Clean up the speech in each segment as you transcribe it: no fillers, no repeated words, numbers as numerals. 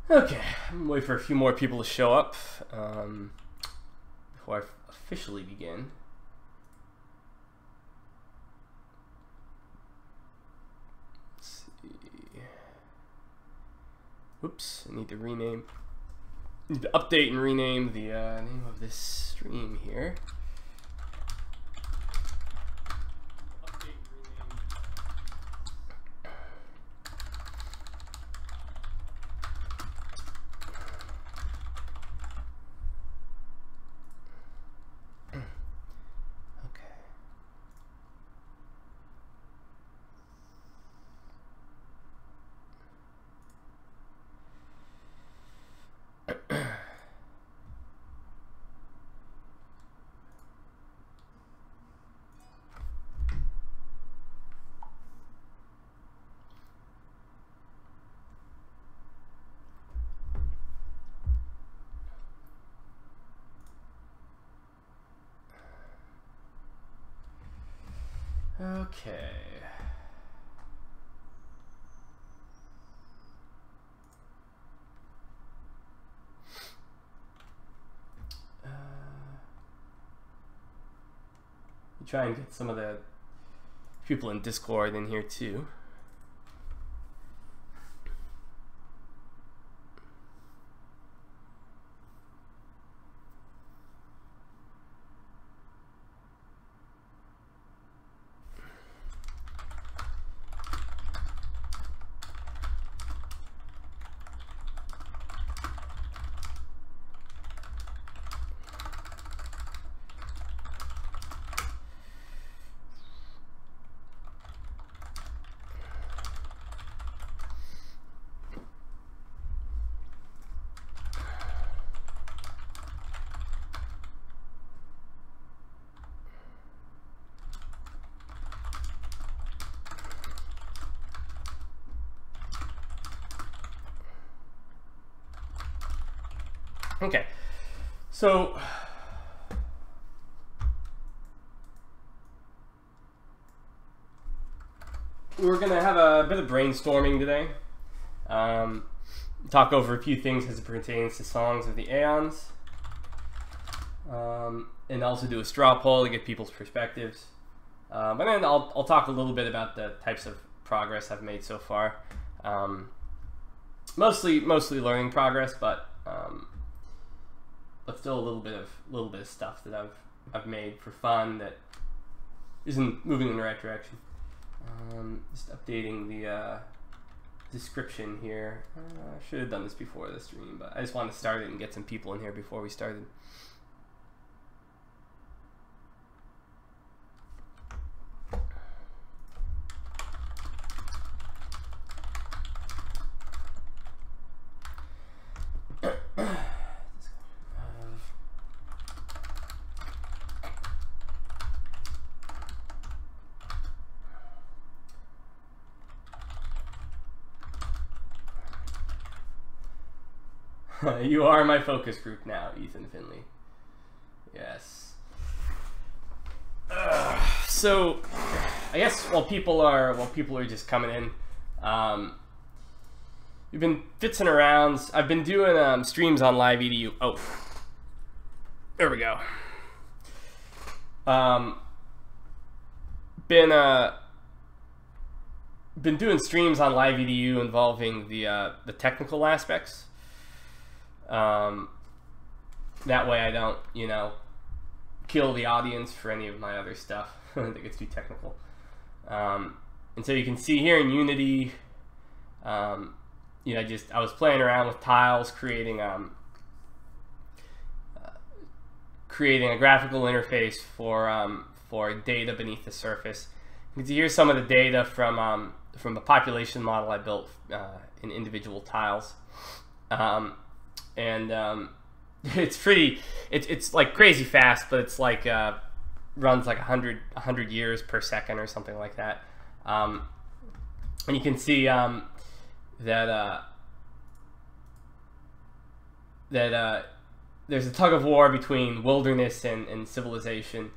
Okay, I'm gonna wait for a few more people to show up before I officially begin. Let's see. Oops, I need to update and rename the name of this stream here. Okay. Try and get some of the people in Discord in here too. Okay, so we're gonna have a bit of brainstorming today. Talk over a few things as it pertains to songs of the Eons, and also do a straw poll to get people's perspectives. But then I'll talk a little bit about the types of progress I've made so far. Mostly learning progress, but still a little bit of stuff that I've made for fun that isn't moving in the right direction. Just updating the description here. I should have done this before the stream, but I just wanted to start it and get some people in here before we started. You are my focus group now, Ethan Finley. Yes. So, I guess while people are just coming in, we've been fitzing around. I've been doing streams on live edu. Oh, there we go. Been doing streams on live edu involving the technical aspects. That way I don't, kill the audience for any of my other stuff that gets too technical. And so you can see here in Unity, I was playing around with tiles, creating a graphical interface for data beneath the surface. You can see here's some of the data from a population model I built in individual tiles. It's like crazy fast, but it's like runs like 100 years per second or something like that. And you can see that there's a tug of war between wilderness and civilization.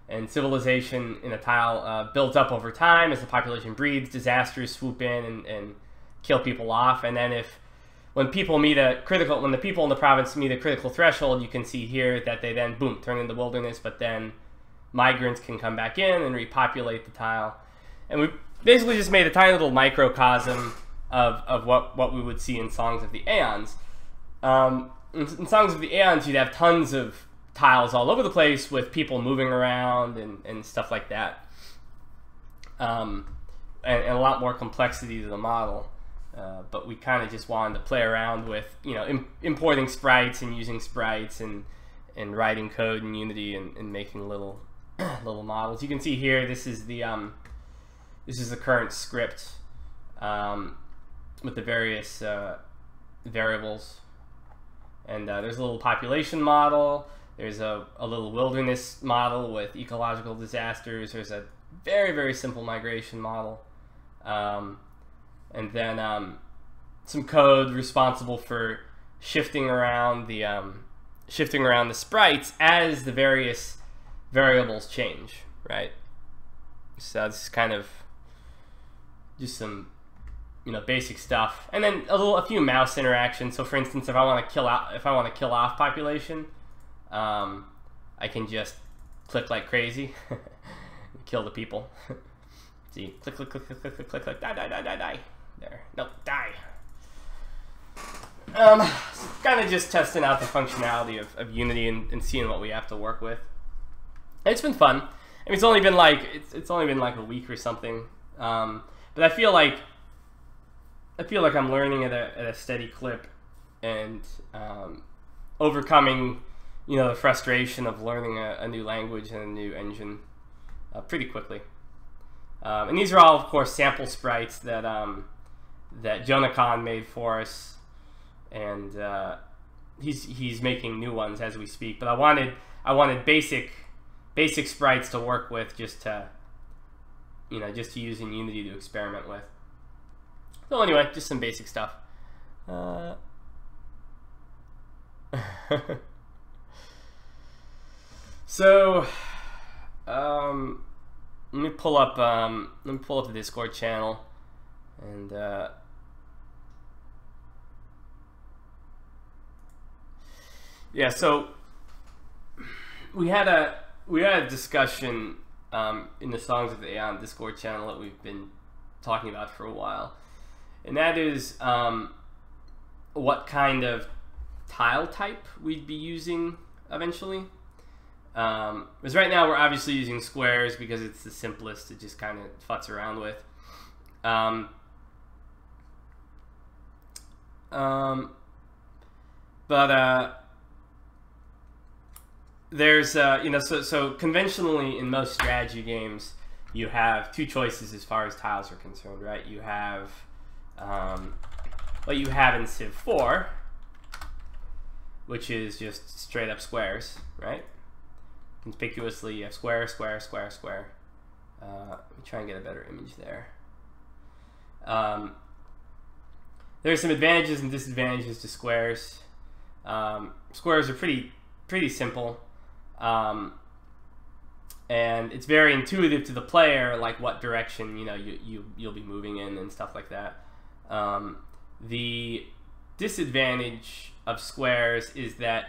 And civilization in a tile builds up over time as the population breeds. Disasters swoop in and kill people off. And then if when people meet a critical, when the people in the province meet a critical threshold, you can see here that they then, boom, turn into wilderness, but then migrants can come back in and repopulate the tile. And we basically just made a tiny little microcosm of what we would see in Songs of the Eons. In Songs of the Eons, you'd have tons of tiles all over the place with people moving around and stuff like that. And a lot more complexity to the model. But we kind of just wanted to play around with, you know, importing sprites and using sprites and writing code in Unity and making little little models. You can see here, this is the current script with the various variables. And there's a little population model. There's a little wilderness model with ecological disasters. There's a very, very simple migration model. And then some code responsible for shifting around the sprites as the various variables change, right? So this is kind of just some, you know, basic stuff, and then a few mouse interactions. So, for instance, if I want to kill off population, I can just click like crazy, and kill the people. See, click, click, click, click, click, click, click, click, die, die, die, die, die. There, nope, die. Kind of just testing out the functionality of Unity and seeing what we have to work with. It's been fun. I mean, it's only been like a week or something, but I feel like I'm learning at a steady clip and overcoming, you know, the frustration of learning a new language and a new engine pretty quickly. And these are all, of course, sample sprites that Jonathan made for us, and he's making new ones as we speak. But I wanted basic sprites to work with, just to use in Unity to experiment with. So anyway, just some basic stuff. So let me pull up the Discord channel, and yeah. So we had a discussion in the Songs of the Aeon Discord channel that we've been talking about for a while, and that is what kind of tile type we'd be using eventually. Because right now we're obviously using squares because it's the simplest to just kind of futz around with. There's so conventionally in most strategy games you have two choices as far as tiles are concerned, right? You have what you have in Civ 4, which is just straight up squares, right? Conspicuously, you have square, square, square, square. Let me try and get a better image there. There's some advantages and disadvantages to squares. Squares are pretty simple, and it's very intuitive to the player, like what direction you'll be moving in and stuff like that. The disadvantage of squares is that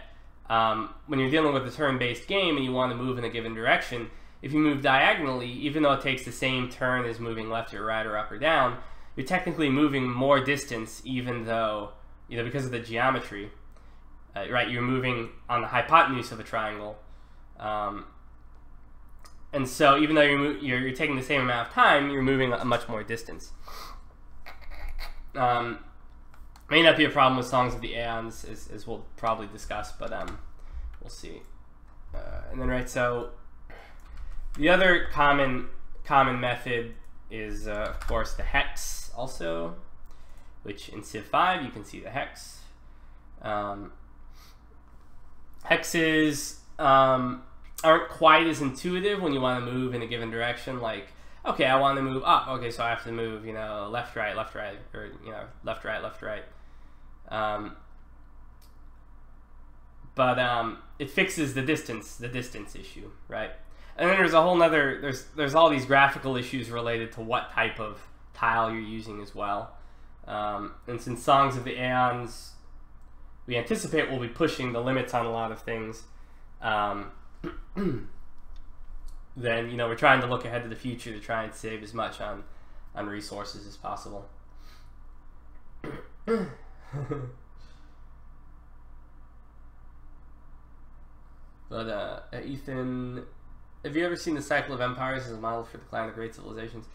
when you're dealing with a turn-based game and you want to move in a given direction, if you move diagonally, even though it takes the same turn as moving left or right or up or down, you're technically moving more distance, even though, because of the geometry, right? You're moving on the hypotenuse of a triangle, and so even though you're taking the same amount of time, you're moving a much more distance. May not be a problem with Songs of the Eons, as we'll probably discuss, but we'll see. And then, right, so the other common method is, of course, the hex also, which in Civ 5 you can see the hex. Hexes aren't quite as intuitive when you want to move in a given direction. Like, okay, I want to move up. Okay, so I have to move, left, right, or left, right, left, right. But it fixes the distance issue, right? And then there's a whole nother, there's all these graphical issues related to what type of tile you're using as well. And since Songs of the Aeons, we anticipate we'll be pushing the limits on a lot of things, then, you know, we're trying to look ahead to the future to try and save as much on resources as possible. But Ethan, have you ever seen the Cycle of Empires as a model for Decline of Great Civilizations?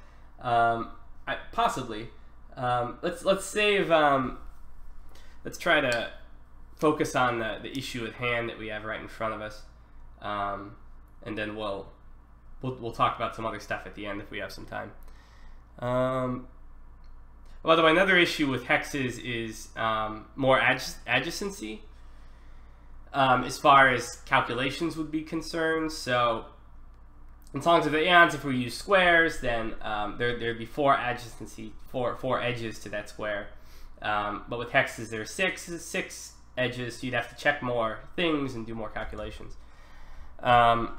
Possibly. Let's save. Let's try to focus on the issue at hand that we have right in front of us, and then we'll talk about some other stuff at the end if we have some time. By the way, another issue with hexes is more adjacency as far as calculations would be concerned. So in Songs of the Aeons, if we use squares, then there'd be 4 adjacency, four edges to that square. But with hexes, there's 6 edges, so you'd have to check more things and do more calculations. And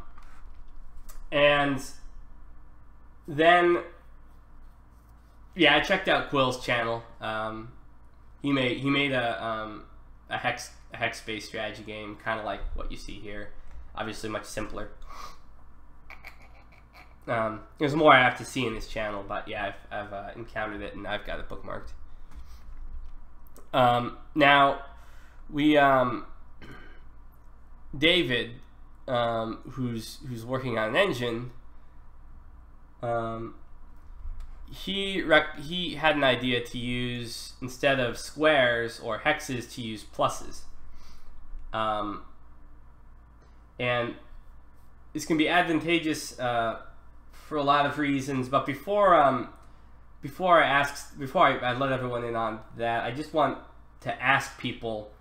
then, yeah, I checked out Quill's channel. He made a hex-based strategy game, kind of like what you see here. Obviously, much simpler. There's more I have to see in this channel, but yeah, I've encountered it and I've got it bookmarked. Now, we David, who's working on an engine, he had an idea to use, instead of squares or hexes, to use pluses, and this can be advantageous for a lot of reasons. But before I let everyone in on that, I just want to ask people,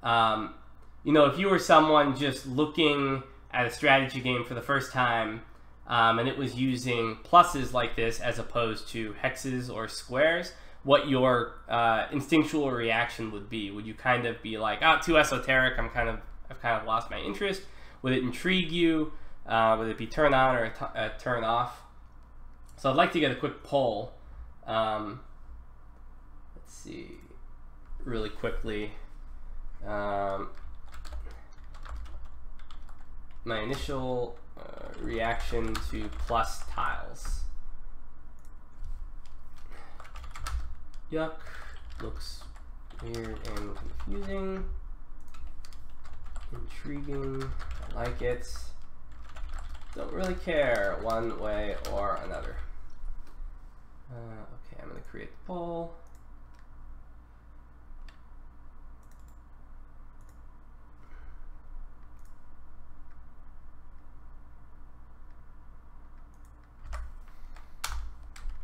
you know, if you were someone just looking at a strategy game for the first time, and it was using pluses like this as opposed to hexes or squares, what your instinctual reaction would be. Would you kind of be like, "Oh, too esoteric, I've kind of lost my interest"? Would it intrigue you? Would it be turn on or turn off? So I'd like to get a quick poll. Let's see, really quickly. My initial reaction to plus tiles. Yuck, looks weird and confusing. Intriguing, I like it. Don't really care one way or another. Okay, I'm going to create the poll.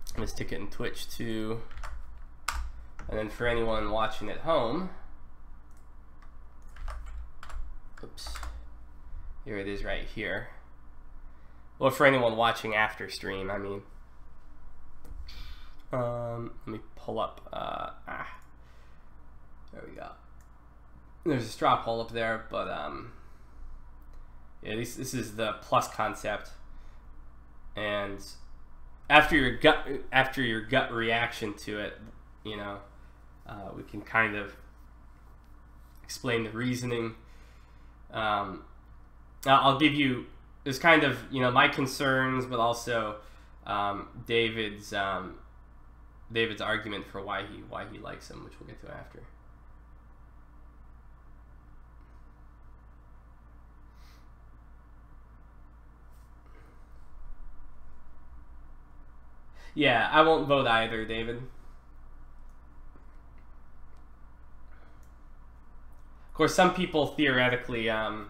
I'm going to stick it in Twitch too. And then for anyone watching at home, oops, here it is right here. Well, for anyone watching after stream, I mean. Let me pull up, there we go. There's a straw poll up there, but yeah, this is the plus concept. And after your gut reaction to it, you know, we can kind of explain the reasoning. I'll give you, there's kind of, you know, my concerns, but also David's argument for why he likes him, which we'll get to after. Yeah, I won't vote either, David. Of course, some people theoretically have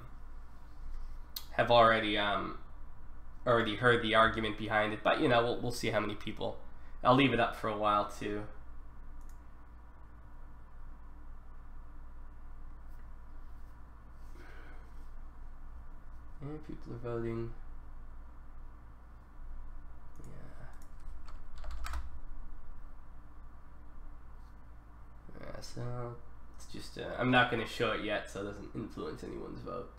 already heard the argument behind it, but you know, we'll see how many people. I'll leave it up for a while too. And people are voting. Yeah, so it's just I'm not going to show it yet, so it doesn't influence anyone's vote.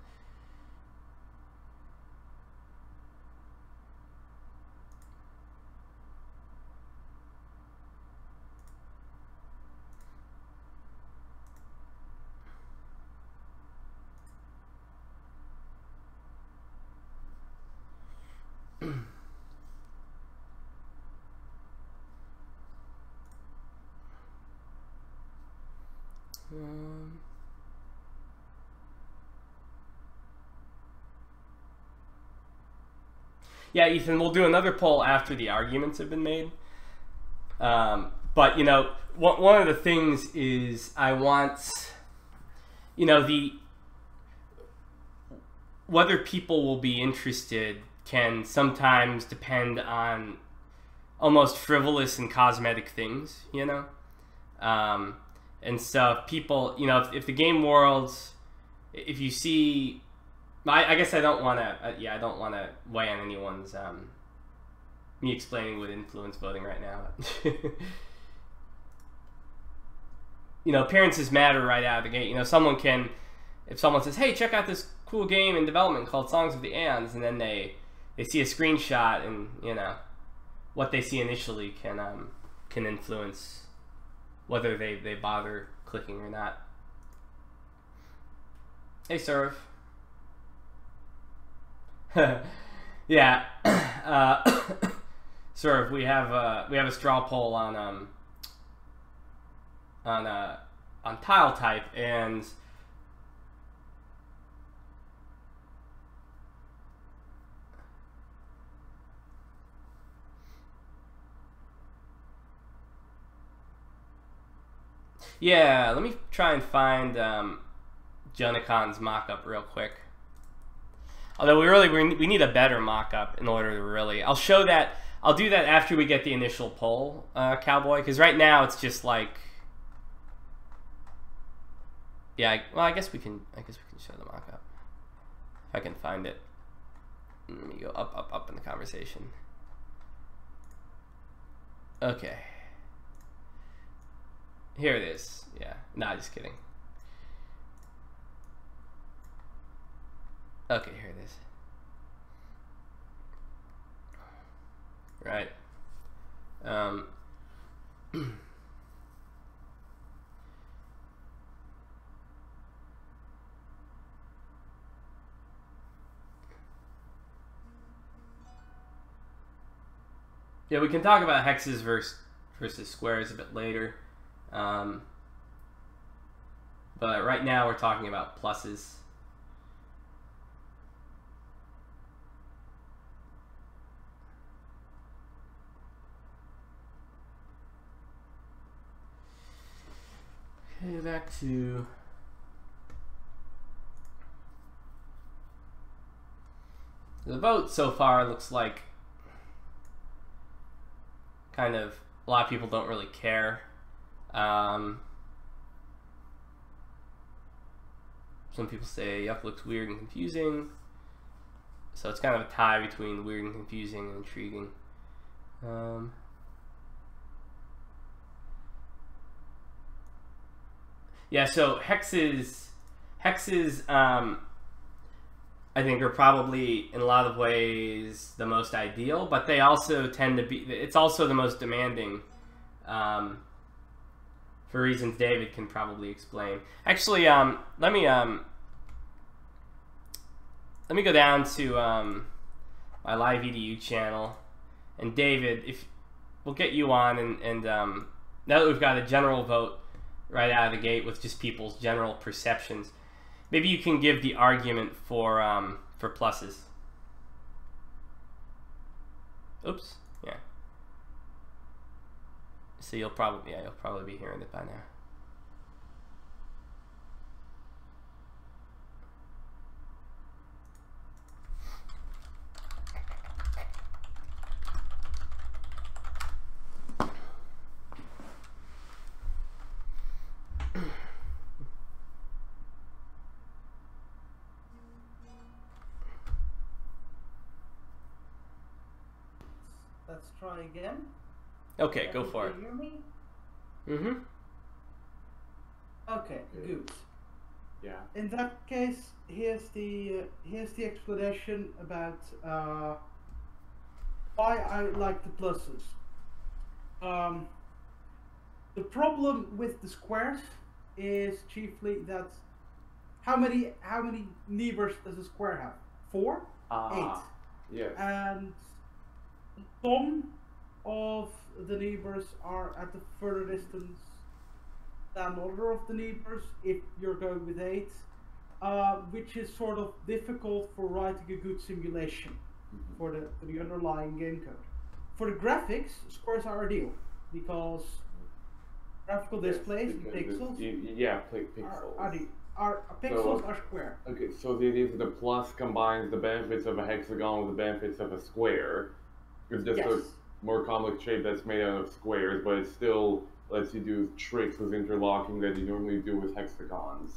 Yeah, Ethan, we'll do another poll after the arguments have been made. But, you know, one of the things is I want, you know, whether people will be interested can sometimes depend on almost frivolous and cosmetic things, you know? And so if people, you know, if the game worlds, if you see, I guess I don't want to, I don't want to weigh on anyone's, me explaining would influence voting right now. You know, appearances matter right out of the gate. You know, someone can, if someone says, hey, check out this cool game in development called Songs of the Eons, and then they see a screenshot, and, you know, what they see initially can influence whether they bother clicking or not. Hey, Serve. Yeah. Serve, we have a straw poll on tile type, and yeah, let me try and find Junicon's mock-up real quick. Although we need a better mock-up in order to really. I'll show that. I'll do that after we get the initial poll, Cowboy, because right now it's just like. Yeah, well, I guess we can show the mock-up if I can find it. Let me go up in the conversation. Okay. Here it is. Yeah. Nah, just kidding. Okay, here it is. Right. Yeah, we can talk about hexes versus squares a bit later. But right now we're talking about pluses. Okay, back to the vote so far. Looks like kind of a lot of people don't really care. Some people say Yuck looks weird and confusing. So it's kind of a tie between weird and confusing and intriguing. Yeah, so hexes I think are probably in a lot of ways the most ideal, but they also tend to be, it's also the most demanding, for reasons David can probably explain. Actually, let me go down to my live EDU channel, and David, if we'll get you on, and now that we've got a general vote right out of the gate with just people's general perceptions, maybe you can give the argument for pluses. Oops. Yeah. So you'll probably be hearing it by now. Let's try again. Okay, go for it. Can you hear me? Mm-hmm. Okay, good. Yeah. In that case, here's the explanation about why I like the pluses. The problem with the squares is chiefly that how many neighbors does a square have? 4? 8. Yes. And some of the neighbors are at a further distance than other of the neighbors if you're going with 8, which is sort of difficult for writing a good simulation. for the underlying game code. For the graphics, squares are ideal because graphical displays and pixels pixels. Pixels are square. Okay, so the idea is the plus combines the benefits of a hexagon with the benefits of a square. It's just a more complex shape that's made out of squares, but it still lets you do tricks with interlocking that you normally do with hexagons.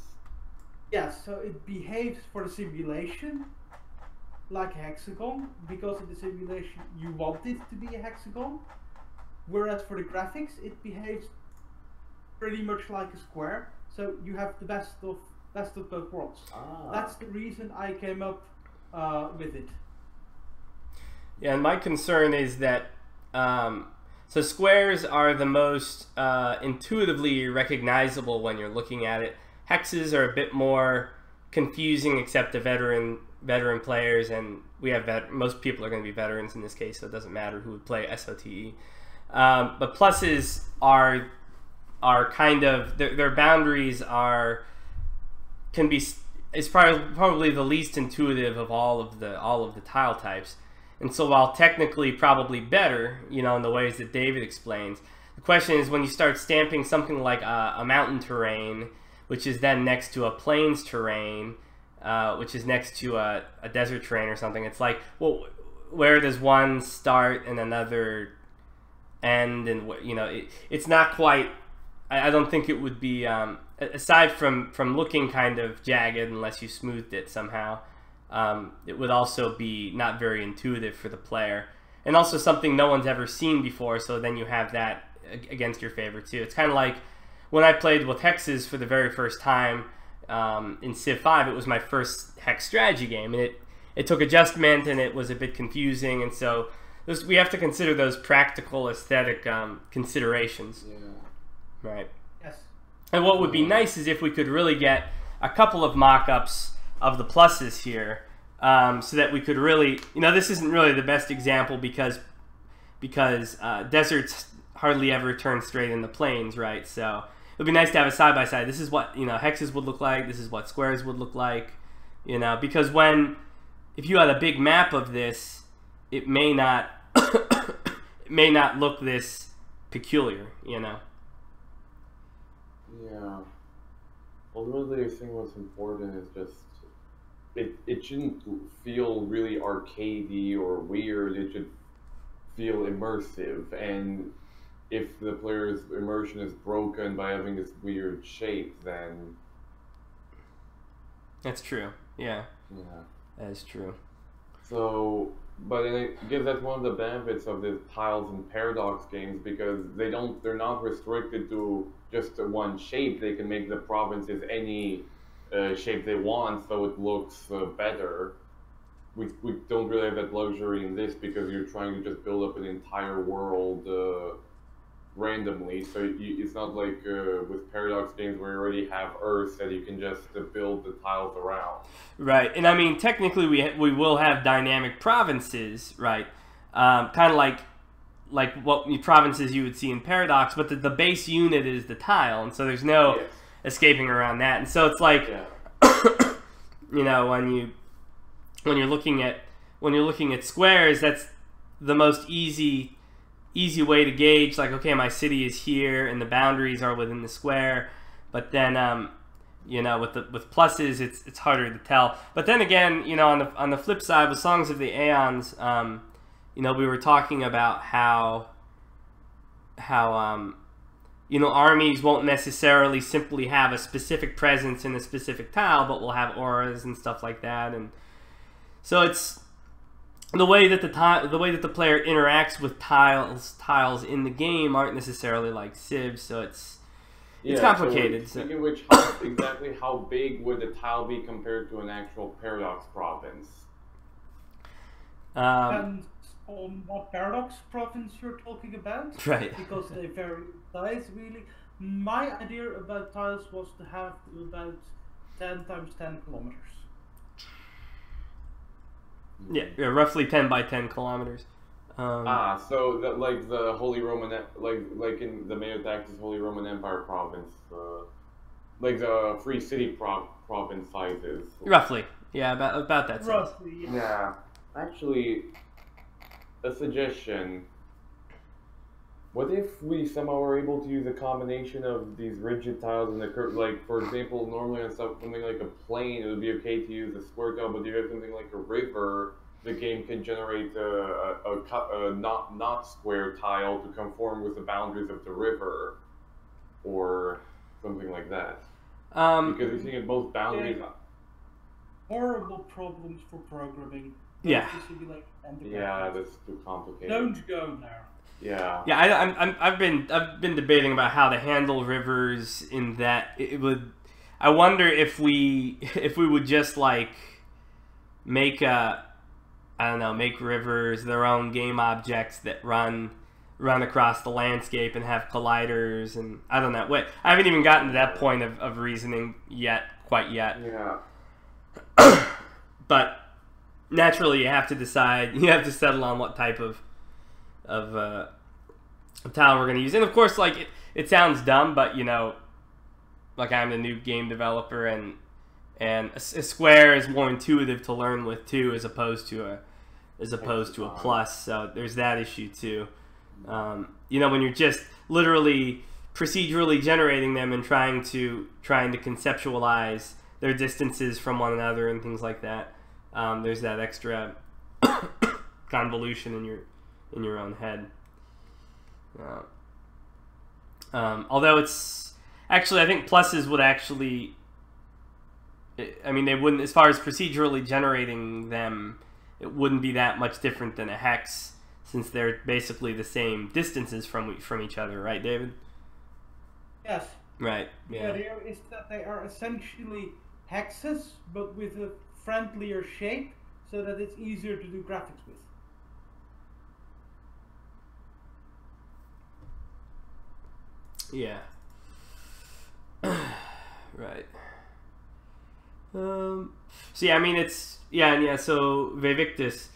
Yes, so it behaves for the simulation like a hexagon, because in the simulation you want it to be a hexagon, whereas for the graphics it behaves pretty much like a square, so you have the best of both worlds. That's the reason I came up with it. Yeah, and my concern is that so squares are the most intuitively recognizable when you're looking at it. Hexes are a bit more confusing, except to veteran players, and we have most people are going to be veterans in this case, so it doesn't matter who would play SOTE. But pluses are kind of their boundaries is probably the least intuitive of all of the tile types. And so while technically probably better, you know, in the ways that David explains, the question is when you start stamping something like a mountain terrain, which is then next to a plains terrain, which is next to a desert terrain or something, it's like, well, where does one start and another end? And, you know, it's not quite, I don't think it would be, aside from looking kind of jagged unless you smoothed it somehow, it would also be not very intuitive for the player, and also something no one's ever seen before, so then you have that against your favor too. It's kind of like when I played with hexes for the very first time in Civ 5, it was my first hex strategy game, and it took adjustment and it was a bit confusing, and so we have to consider those practical aesthetic considerations. Yeah. Right. Yes. And what would be nice is if we could really get a couple of mock-ups of the pluses here, so that we could really, you know, this isn't really the best example because deserts hardly ever turn straight into plains, right? So it would be nice to have a side-by-side. This is what, you know, hexes would look like. This is what squares would look like, you know, because if you had a big map of this, it may not it may not look this peculiar, you know. Yeah. Well, really, I think what's important is just it shouldn't feel really arcadey or weird. It should feel immersive, and if the player's immersion is broken by having this weird shape, then that's true. Yeah. Yeah. That is true. So, but I guess that's one of the benefits of the tiles and paradox games, because they're not restricted to just one shape. They can make the provinces any shape they want, so it looks better. We don't really have that luxury in this, because you're trying to just build up an entire world randomly. So it's not like with paradox games where you already have Earth that you can just build the tiles around. Right, and I mean technically we will have dynamic provinces, right? Kind of like what provinces you would see in paradox, but the base unit is the tile, and so there's no escaping around that. And so it's like, you know, when you're looking at squares, that's the most easy way to gauge, like, okay, my city is here and the boundaries are within the square. But then you know, with pluses, it's harder to tell. But then again, you know, on the flip side, with Songs of the Aeons, you know, we were talking about how you know, armies won't necessarily simply have a specific presence in a specific tile, but will have auras and stuff like that. And so it's the way that the player interacts with tiles in the game aren't necessarily like Civ, so it's complicated. So speaking of which, exactly how big would the tile be compared to an actual paradox province? Depends on what paradox province you're talking about, right? Because they vary in size, really. My idea about tiles was to have about 10 times 10 kilometers. Yeah, roughly 10 by 10 kilometers. So that, like the Holy Roman, like in the Mayotaxis Holy Roman Empire province, like the Free City province sizes. Roughly, yeah, about that size. Roughly, yeah. Actually, a suggestion. What if we somehow are able to use a combination of these rigid tiles and the curve? Like, for example, normally on something like a plane, it would be okay to use a square tile, but if you have something like a river, the game can generate a not square tile to conform with the boundaries of the river, or something like that. Because you're seeing it both boundaries. Yeah. Horrible problems for programming. Yeah. Yeah, that's too complicated. Don't go there. Yeah. Yeah, I've been debating about how to handle rivers in that it would. I wonder if we would just like make make rivers their own game objects that run across the landscape and have colliders, and I don't know. Wait, I haven't even gotten to that point of reasoning quite yet. Yeah. But naturally, you have to decide. You have to settle on what type of tile we're going to use. And of course, like it sounds dumb, but you know, like I'm the new game developer, and a square is more intuitive to learn with too, as opposed to a plus. So there's that issue too. You know, when you're just literally procedurally generating them and trying to conceptualize their distances from one another and things like that, there's that extra convolution in your own head. Although it's actually, I think pluses would actually, I mean, they wouldn't, as far as procedurally generating them, it wouldn't be that much different than a hex, since they're basically the same distances from each other, right, David? Yes. Right. Yeah. The idea is that they are essentially hexes, but with a friendlier shape, so that it's easier to do graphics with. Yeah. Right. So yeah, I mean it's so Vevictus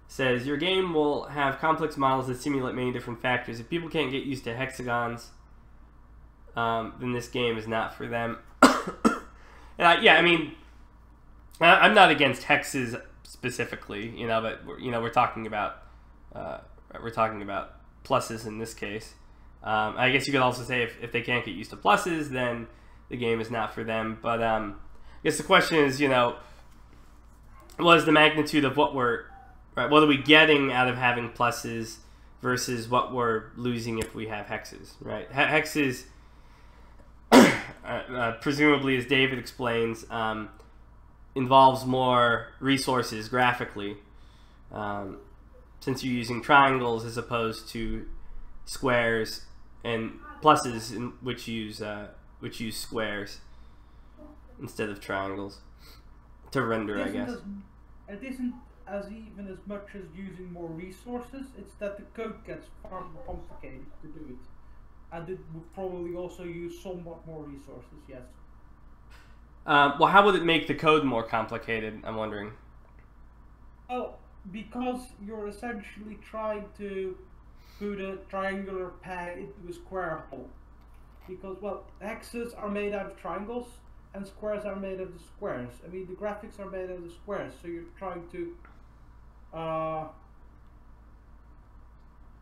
says your game will have complex models that simulate many different factors. If people can't get used to hexagons, then this game is not for them. And I mean, I'm not against hexes specifically, you know, but we're talking about pluses in this case. I guess you could also say if they can't get used to pluses, then the game is not for them. But I guess the question is, you know, what is the magnitude of what are we getting out of having pluses versus what we're losing if we have hexes, right? Hexes, presumably, as David explains, involves more resources graphically, since you're using triangles as opposed to squares, and pluses which use squares instead of triangles to render, I guess. It isn't even as much as using more resources. It's that the code gets far more complicated to do it, and it would probably also use somewhat more resources. Yes. Well, how would it make the code more complicated? I'm wondering. Well, because you're essentially trying to put a triangular peg into a square hole. Because, well, hexes are made out of triangles, and squares are made out of squares. I mean, the graphics are made out of squares, so you're trying to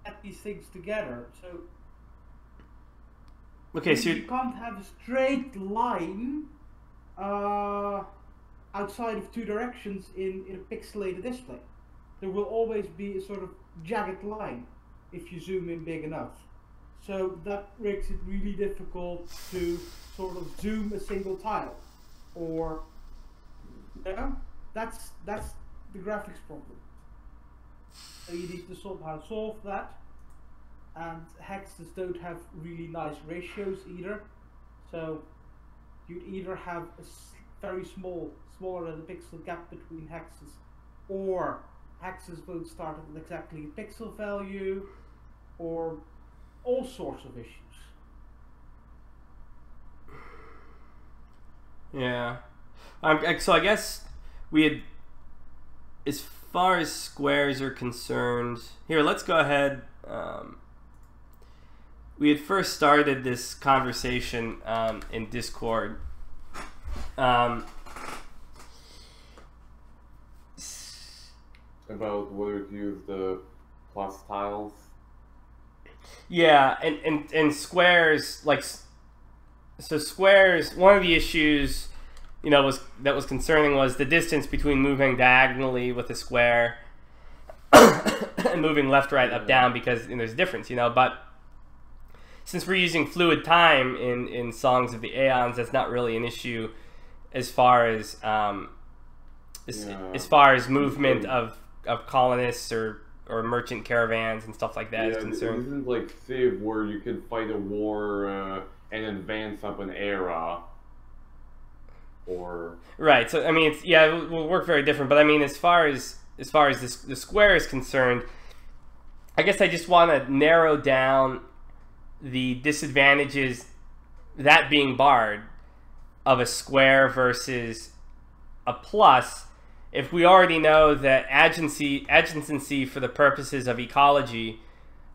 add these things together. So, okay, so you can't have a straight line outside of two directions in a pixelated display. There will always be a sort of jagged line if you zoom in big enough. So that makes it really difficult to sort of zoom a single tile, or that's the graphics problem. So you need to somehow solve that, and hexes don't have really nice ratios either. So you'd either have a very smaller than a pixel gap between hexes, or hexes won't start at exactly a pixel value, or all sorts of issues. Yeah. So I guess we had, as far as squares are concerned, here, let's go ahead. We had first started this conversation in Discord. about whether to use the plus tiles. Yeah, and squares, like, so squares, one of the issues, you know, was concerning was the distance between moving diagonally with a square and moving left, right, up, down, because there's a difference, you know. But since we're using fluid time in Songs of the Aeons, that's not really an issue as far as as far as movement of colonists or merchant caravans and stuff like that is concerned. This isn't like Civ where you can fight a war and advance up an era. Or right. So I mean, it will work very different. But I mean, as far as the square is concerned, I guess I just want to narrow down the disadvantages, that being barred, of a square versus a plus. If we already know that adjacency for the purposes of ecology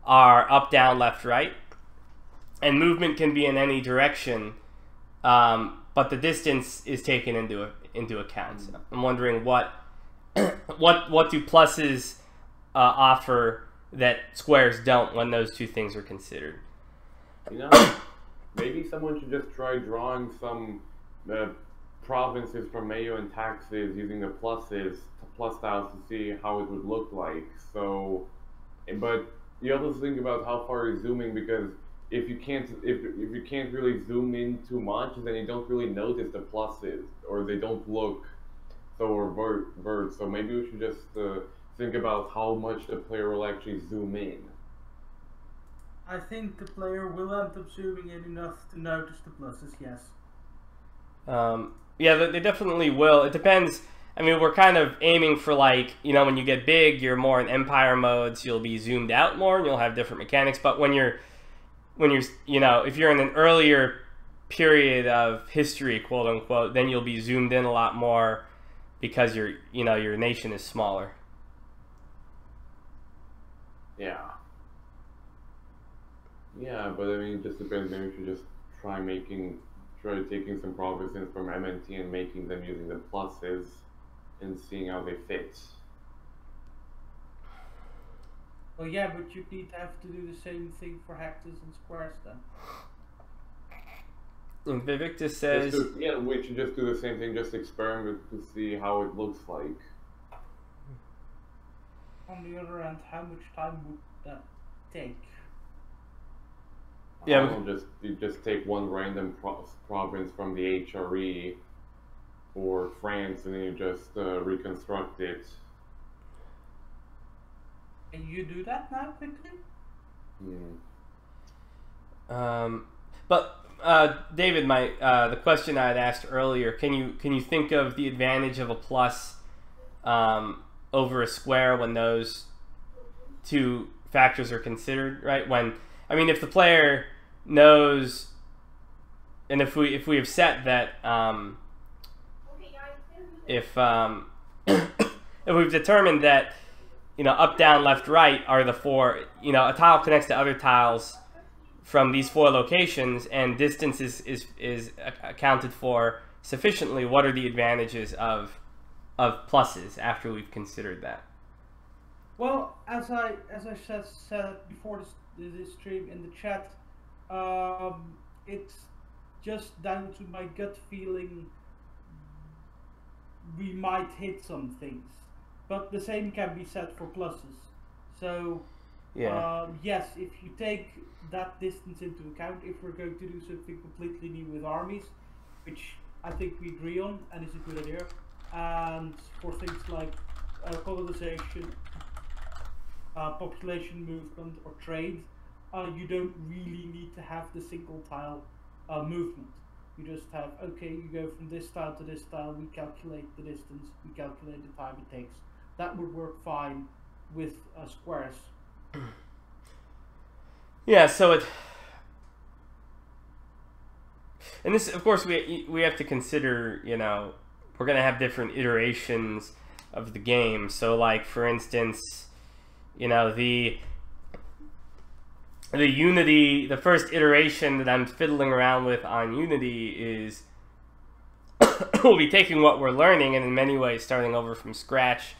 are up, down, left, right, and movement can be in any direction, but the distance is taken into account. So I'm wondering what do pluses offer that squares don't when those two things are considered. You know, maybe someone should just try drawing some provinces from Mayo and taxes using the plus tiles to see how it would look like. So, but you also think about how far you're zooming, because if you can't really zoom in too much, then you don't really notice the pluses, or they don't look so overt. So maybe we should just think about how much the player will actually zoom in. I think the player will end up zooming in enough to notice the pluses, yes. Yeah, they definitely will. It depends. I mean, we're kind of aiming for, like, you know, when you get big, you're more in empire modes, you'll be zoomed out more, and you'll have different mechanics. But when you're, you know, if you're in an earlier period of history, quote unquote, then you'll be zoomed in a lot more because your nation is smaller. Yeah. Yeah, but I mean, it just depends. Maybe we should just try taking some provinces from MNT and making them using the pluses and seeing how they fit. Well, yeah, but you'd need to have to do the same thing for hectares and squares then. And Vivictus says... yeah, we should just do the same thing, just experiment to see how it looks like. On the other hand, how much time would that take? Yeah, you just take one random province from the HRE or France, and then you just reconstruct it. Can you do that now quickly? But David, the question I had asked earlier, can you think of the advantage of a plus over a square when those two factors are considered, right? If the player knows, and if we have set that if we've determined that, you know, up, down, left, right are the four, you know, a tile connects to other tiles from these four locations, and distance is accounted for sufficiently, what are the advantages of pluses after we've considered that? Well, as I said before this stream in the chat, it's just down to my gut feeling. We might hit some things, but the same can be said for pluses. So, yeah. Yes, if you take that distance into account, if we're going to do something completely new with armies, which I think we agree on and is a good idea, and for things like colonization, population movement, or trade, you don't really need to have the single tile movement. You just have, okay, you go from this tile to this tile, we calculate the distance, we calculate the time it takes. That would work fine with squares. Yeah, so and this, of course, we have to consider, you know, we're going to have different iterations of the game. So, like, for instance, you know, the Unity, the first iteration that I'm fiddling around with on Unity is we'll be taking what we're learning and in many ways starting over from scratch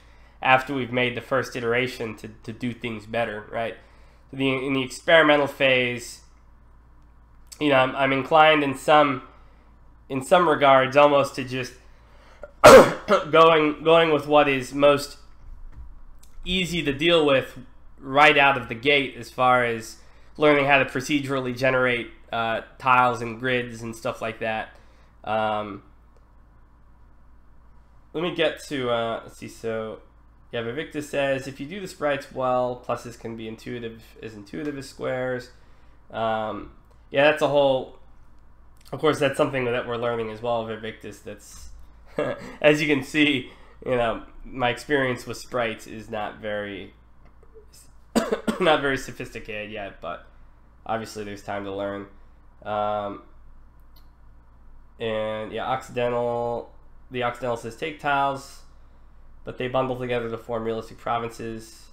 after we've made the first iteration to do things better, right? So in the experimental phase, you know, I'm inclined in some regards almost to just going with what is most easy to deal with right out of the gate, as far as learning how to procedurally generate tiles and grids and stuff like that. Let me get to let's see. So yeah, Vivictus says if you do the sprites well, pluses can be intuitive as squares. Yeah, that's a whole. Of course, that's something that we're learning as well, Vivictus. That's as you can see, you know, my experience with sprites is not very sophisticated yet, but obviously there's time to learn. And yeah, the Occidental says take tiles, but they bundle together to form realistic provinces.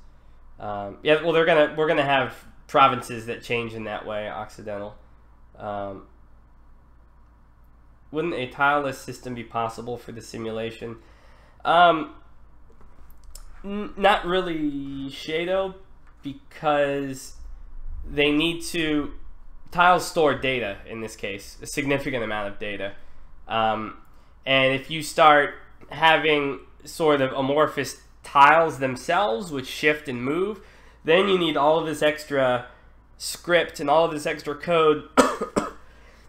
Yeah, well, we're gonna have provinces that change in that way. Occidental. Wouldn't a tileless system be possible for the simulation? Not really, Shadow, because they need to. Tiles store data in this case, a significant amount of data. And if you start having sort of amorphous tiles themselves, which shift and move, then you need all of this extra script and all of this extra code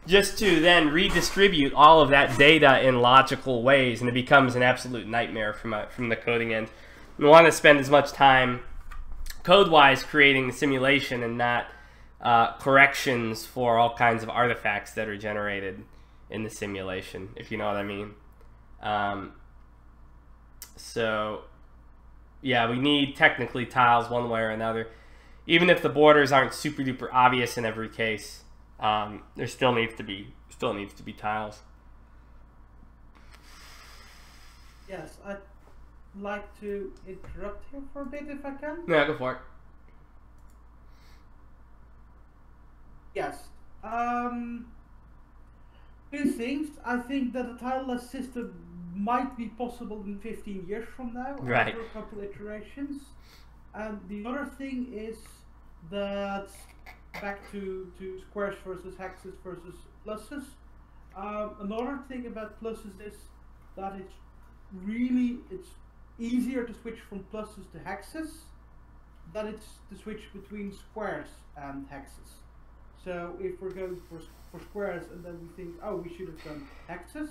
just to then redistribute all of that data in logical ways, and it becomes an absolute nightmare from the coding end. We want to spend as much time code-wise creating the simulation and not corrections for all kinds of artifacts that are generated in the simulation, if you know what I mean. So yeah, we need technically tiles one way or another. Even if the borders aren't super duper obvious in every case, there still needs to be tiles. Yes, I'd like to interrupt here for a bit if I can. Yeah, go for it. Yes. Two things. I think that a tileless system might be possible in 15 years from now, right, after a couple iterations. And the other thing is that, back to squares versus hexes versus pluses. Another thing about pluses is that it's easier to switch from pluses to hexes than it's to switch between squares and hexes. So if we're going for squares and then we think, oh, we should have done hexes,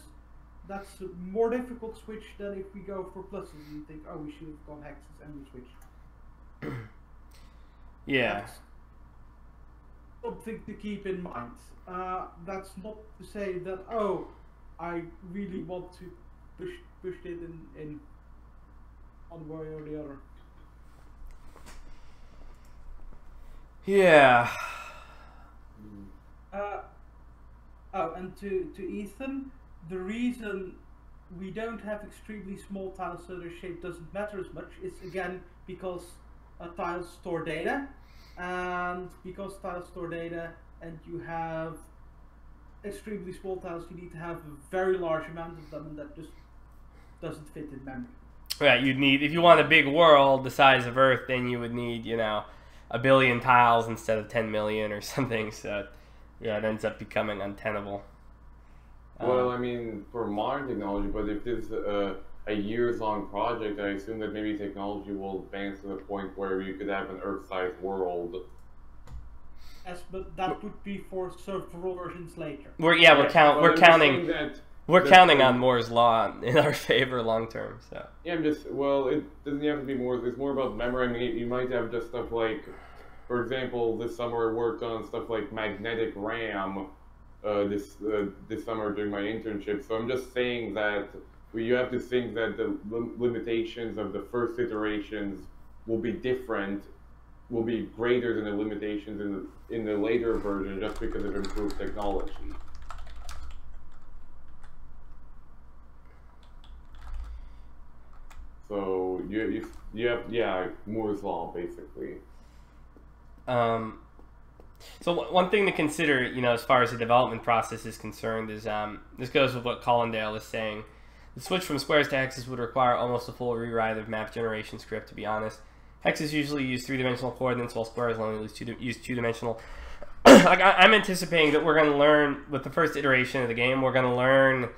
that's a more difficult switch than if we go for pluses and we think, oh, we should have gone hexes and we switch. Yeah. That's something to keep in mind. That's not to say that, oh, I really want to push it in one way or the other. Yeah. Oh, and to Ethan, the reason we don't have extremely small tiles so their shape doesn't matter as much is again because tiles store data, and because tiles store data and you have extremely small tiles, you need to have a very large amount of them, and that just doesn't fit in memory. Right, you'd need, if you want a big world the size of Earth, then you would need, you know, 1 billion tiles instead of 10 million or something, so yeah, it ends up becoming untenable. Well, I mean, for modern technology, but if this is a years-long project, I assume that maybe technology will advance to the point where you could have an Earth-sized world. Yes, but that would be for several versions later. We're counting on Moore's law in our favor long term. So yeah, it doesn't have to be more. It's more about memory. I mean, you might have just stuff like, for example, this summer I worked on stuff like magnetic RAM. This summer during my internship. So I'm just saying that you have to think that the limitations of the first iterations will be different, will be greater than the limitations in the later version, just because of improved technology. So you have Moore's law basically. So one thing to consider, you know, as far as the development process is concerned, is this goes with what Collindale is saying. The switch from squares to hexes would require almost a full rewrite of map generation script, to be honest. Hexes usually use 3-dimensional coordinates, while squares only use 2-dimensional. Like, I'm anticipating that we're going to learn, with the first iteration of the game, we're going to learn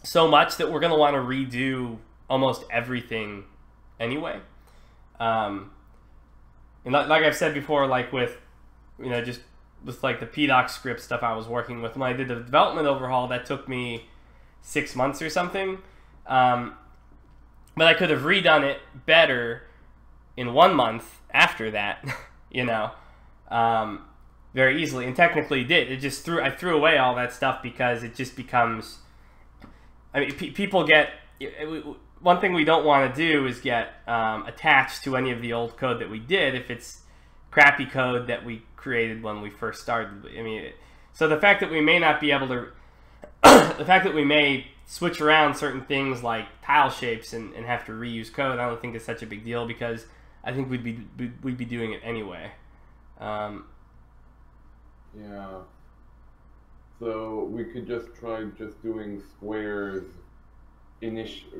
so much that we're going to want to redo almost everything anyway. And like I've said before, like with, just with like the PDoc script stuff I was working with, when I did the development overhaul, that took me 6 months or something. But I could have redone it better in 1 month after that, very easily, and technically did. I threw away all that stuff because it just becomes, people get, one thing we don't want to do is get attached to any of the old code that we did if it's crappy code that we created when we first started. So the fact that we may not be able to, the fact that we may switch around certain things like tile shapes and have to reuse code, I don't think is such a big deal, because I think we'd be doing it anyway. Yeah. So we could just try doing squares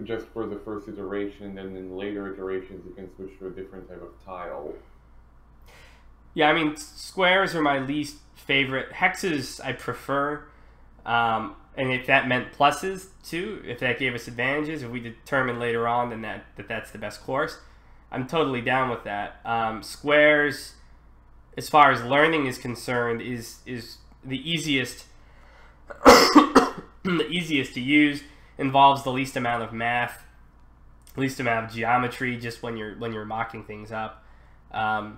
just for the first iteration, and in later iterations you can switch to a different type of tile. Yeah, squares are my least favorite. Hexes I prefer, and if that meant pluses too, if that gave us advantages, if we determine later on then that's the best course, I'm totally down with that. Squares, as far as learning is concerned, is the easiest the easiest to use, involves the least amount of math, least amount of geometry, just when you're mocking things up. And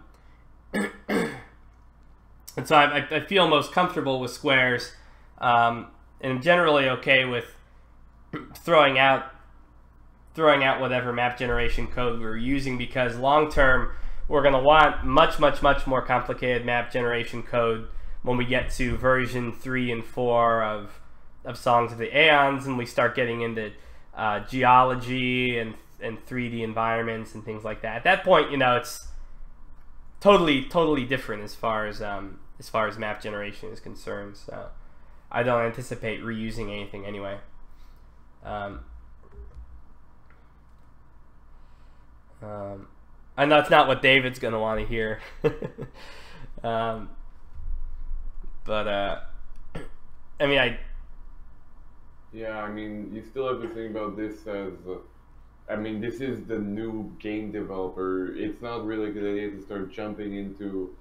so I feel most comfortable with squares, and I'm generally okay with throwing out whatever map generation code we're using, because long term we're going to want much more complicated map generation code when we get to version 3 and 4 of Songs of the Eons, and we start getting into geology and 3D environments and things like that. At that point, it's totally different as far as map generation is concerned. So I don't anticipate reusing anything anyway. I know it's not what David's gonna want to hear, but Yeah, you still have to think about this as, this is the new game developer. It's not really a good idea to start jumping into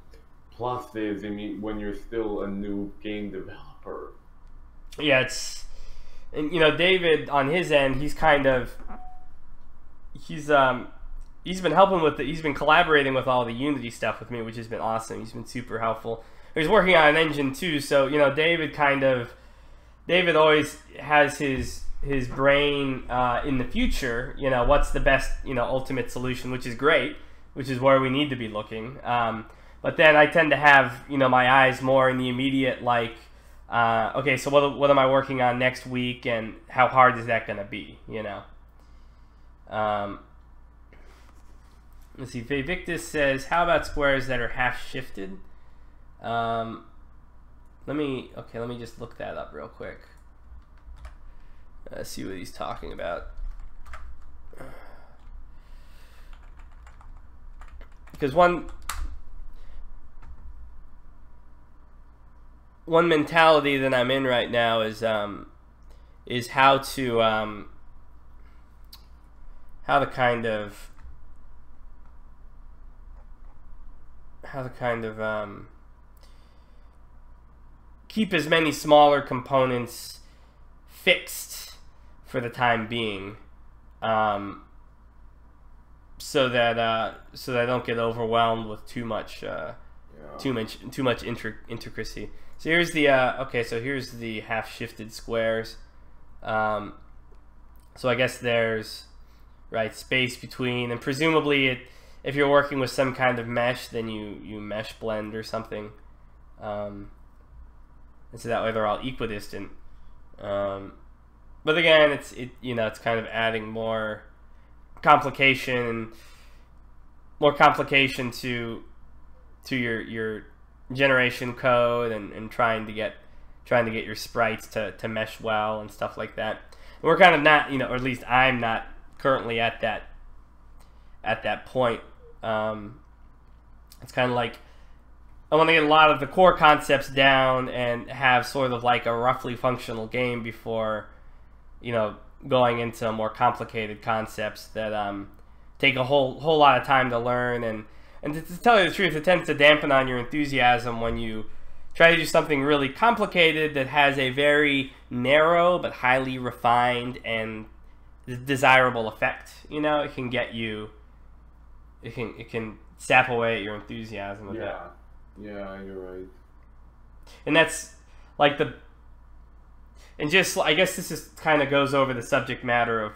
pluses, when you're still a new game developer. Yeah, and David on his end, he's been helping with he's been collaborating with all the Unity stuff with me, which has been awesome. He's been super helpful. He's working on an engine too, so David always has his brain in the future. What's the best ultimate solution, which is great, which is where we need to be looking. But then I tend to have my eyes more in the immediate, like, okay, so what am I working on next week, and how hard is that going to be? Let's see. Victus says, "How about squares that are half shifted?" Let me just look that up real quick. See what he's talking about. Because one mentality that I'm in right now is how to kind of keep as many smaller components fixed for the time being, so that I don't get overwhelmed with too much intricacy. So here's the here's the half shifted squares. So I guess there's space between, and presumably if you're working with some kind of mesh, then you mesh blend or something, and so that way they're all equidistant. But again, it's kind of adding more complication to your generation code, and trying to get your sprites to mesh well and stuff like that. we're kind of not, or at least I'm not currently at that point. It's kind of like I want to get a lot of the core concepts down and have sort of like a roughly functional game before, going into more complicated concepts that take a whole lot of time to learn. And to tell you the truth, it tends to dampen on your enthusiasm when you try to do something really complicated that has a very narrow but highly refined and desirable effect. It can get you. It can sap away at your enthusiasm a bit. Yeah, you're right. And that's like and just I guess this is kind of goes over the subject matter of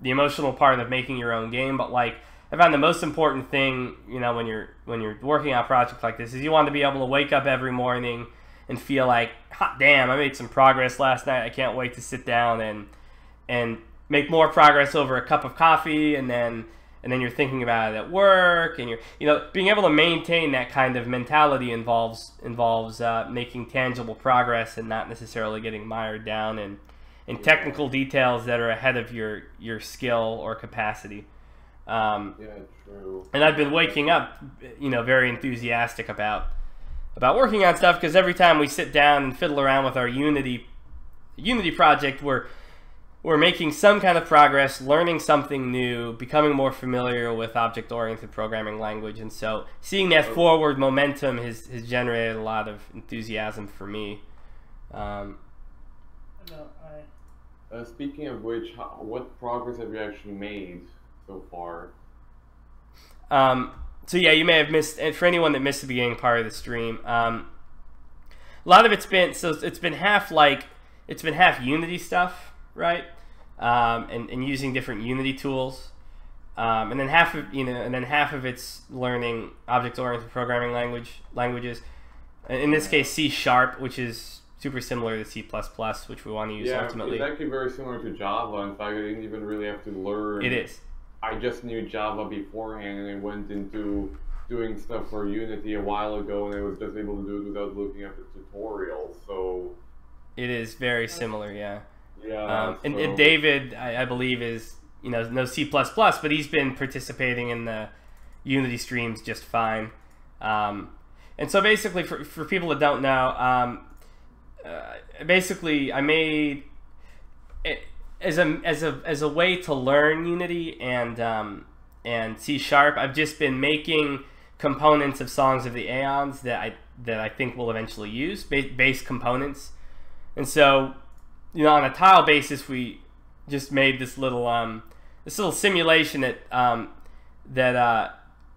the emotional part of making your own game. But like I found the most important thing, when you're working on a project like this, is you want to be able to wake up every morning and feel like, hot damn, I made some progress last night. I can't wait to sit down and make more progress over a cup of coffee, and then you're thinking about it at work, and you're being able to maintain that kind of mentality involves making tangible progress and not necessarily getting mired down in technical details that are ahead of your skill or capacity. True. And I've been waking up, very enthusiastic about working on stuff, because every time we sit down and fiddle around with our Unity project, we're making some kind of progress, learning something new, becoming more familiar with object-oriented programming language. And so seeing that forward momentum has generated a lot of enthusiasm for me. Speaking of which, what progress have you actually made so far? So yeah, you may have missed, and for anyone that missed the beginning part of the stream, a lot of it's been half Unity stuff, right? And using different Unity tools, and then half of it's learning object-oriented programming languages. In this case, C#, which is super similar to C++, which we want to use ultimately. It's actually very similar to Java. In fact, I didn't even really have to learn. It is. I just knew Java beforehand, and I went into doing stuff for Unity a while ago, and I was just able to do it without looking at the tutorials. So it is very similar, yeah. Yeah. And David, I believe, is no C++, but he's been participating in the Unity streams just fine. And so basically, for people that don't know, basically I made it as a way to learn Unity and C#. I've just been making components of Songs of the Eons that I think we'll eventually use, base components. And so, on a tile basis, we just made this little simulation that